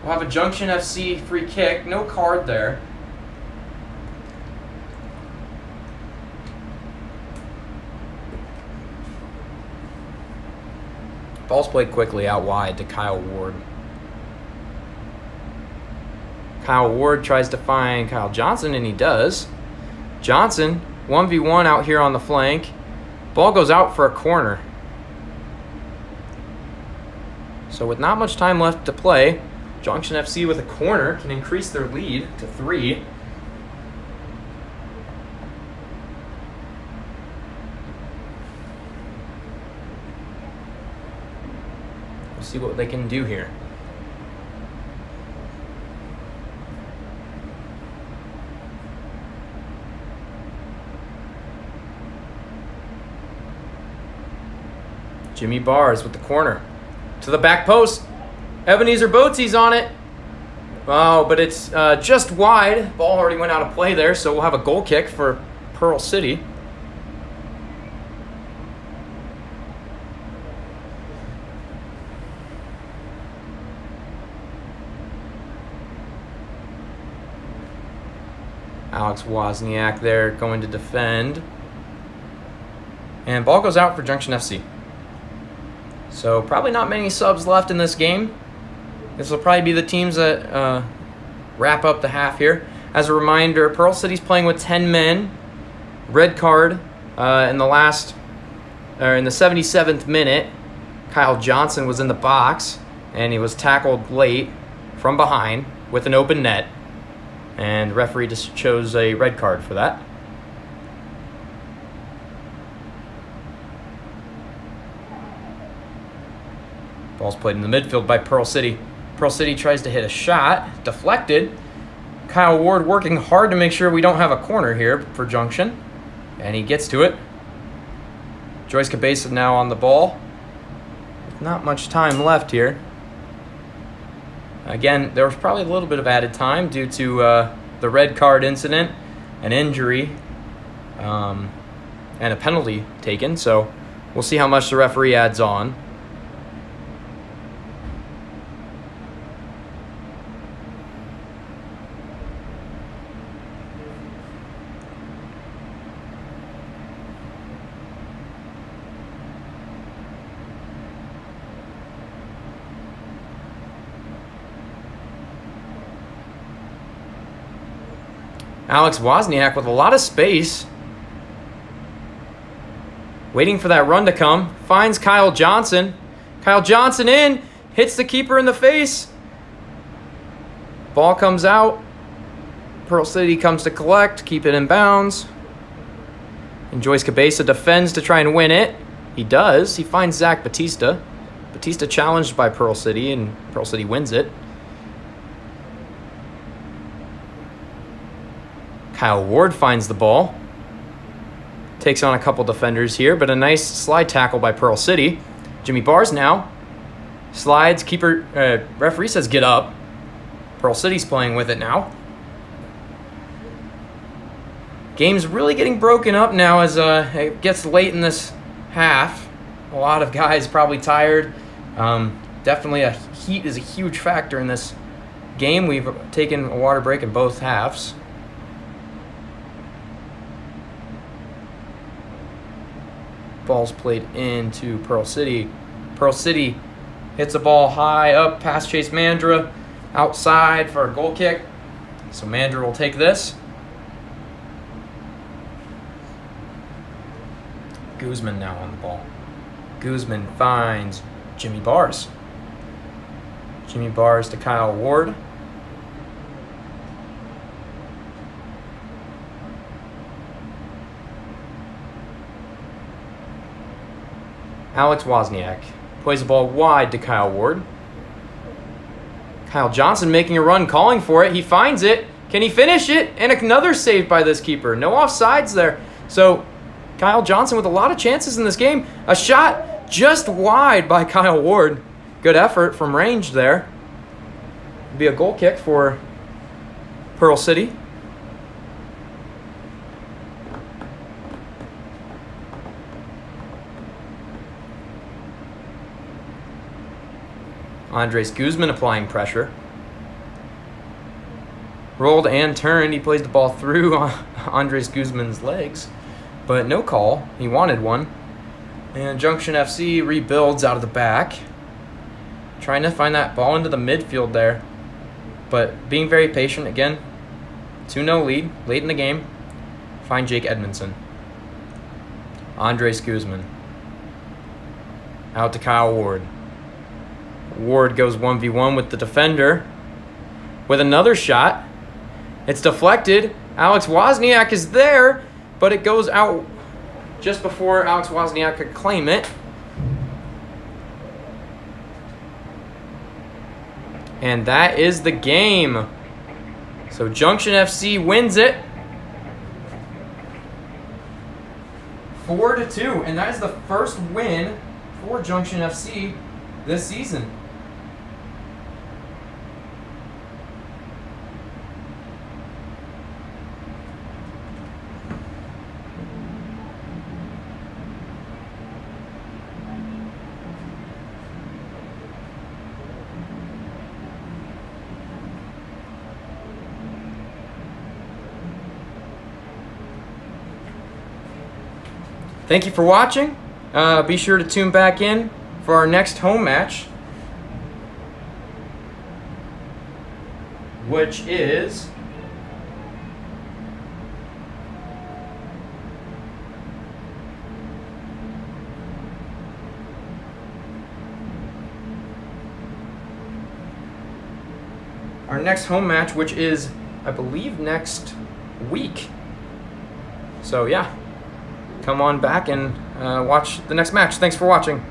We'll have a Junction FC free kick. No card there. Ball's played quickly out wide to Kyle Ward. Kyle Ward tries to find Kyle Johnson, and he does. Johnson, 1v1 out here on the flank. Ball goes out for a corner. So with not much time left to play, Junction FC with a corner can increase their lead to 3. We'll see what they can do here. Jimmy Bars with the corner. To the back post. Ebenezer Boatsy's on it. Oh, but it's just wide. Ball already went out of play there, so we'll have a goal kick for Pearl City. Alex Wozniak there going to defend. And ball goes out for Junction FC. So probably not many subs left in this game. This will probably be the teams that wrap up the half here. As a reminder, Pearl City's playing with 10 men. Red card in the 77th minute. Kyle Johnson was in the box, and he was tackled late from behind with an open net. And the referee just chose a red card for that. Ball's played in the midfield by Pearl City. Pearl City tries to hit a shot, deflected. Kyle Ward working hard to make sure we don't have a corner here for Junction. And he gets to it. Joyce Cabeza now on the ball. Not much time left here. Again, there was probably a little bit of added time due to the red card incident, an injury, and a penalty taken. So we'll see how much the referee adds on. Alex Wozniak with a lot of space. Waiting for that run to come. Finds Kyle Johnson. Kyle Johnson in. Hits the keeper in the face. Ball comes out. Pearl City comes to collect. Keep it in bounds. And Joyce Cabeza defends to try and win it. He does. He finds Zach Batista. Batista challenged by Pearl City, and Pearl City wins it. Kyle Ward finds the ball. Takes on a couple defenders here, but a nice slide tackle by Pearl City. Jimmy Bars now. Slides, keeper, referee says get up. Pearl City's playing with it now. Game's really getting broken up now as it gets late in this half. A lot of guys probably tired. Definitely heat is a huge factor in this game. We've taken a water break in both halves. Ball's played into Pearl City. Pearl City hits the ball high up past Chase Mandra. Outside for a goal kick. So Mandra will take this. Guzman now on the ball. Guzman finds Jimmy Bars. Jimmy Bars to Kyle Ward. Alex Wozniak plays the ball wide to Kyle Ward. Kyle Johnson making a run, calling for it. He finds it. Can he finish it? And another save by this keeper. No offsides there. So Kyle Johnson with a lot of chances in this game. A shot just wide by Kyle Ward. Good effort from range there. It'll be a goal kick for Pearl City. Andres Guzman applying pressure. Rolled and turned. He plays the ball through Andres Guzman's legs, but no call. He wanted one. And Junction FC rebuilds out of the back, trying to find that ball into the midfield there, but being very patient again. 2-0 lead late in the game. Find Jake Edmondson. Andres Guzman. Out to Kyle Ward. Ward goes 1v1 with the defender with another shot. It's deflected. Alex Wozniak is there, but it goes out just before Alex Wozniak could claim it. And that is the game. So Junction FC wins it 4-2, and that is the first win for Junction FC this season. thank you for watching. Be sure to tune back in for our next home match, which is I believe, next week. So yeah, come on back and watch the next match. Thanks for watching.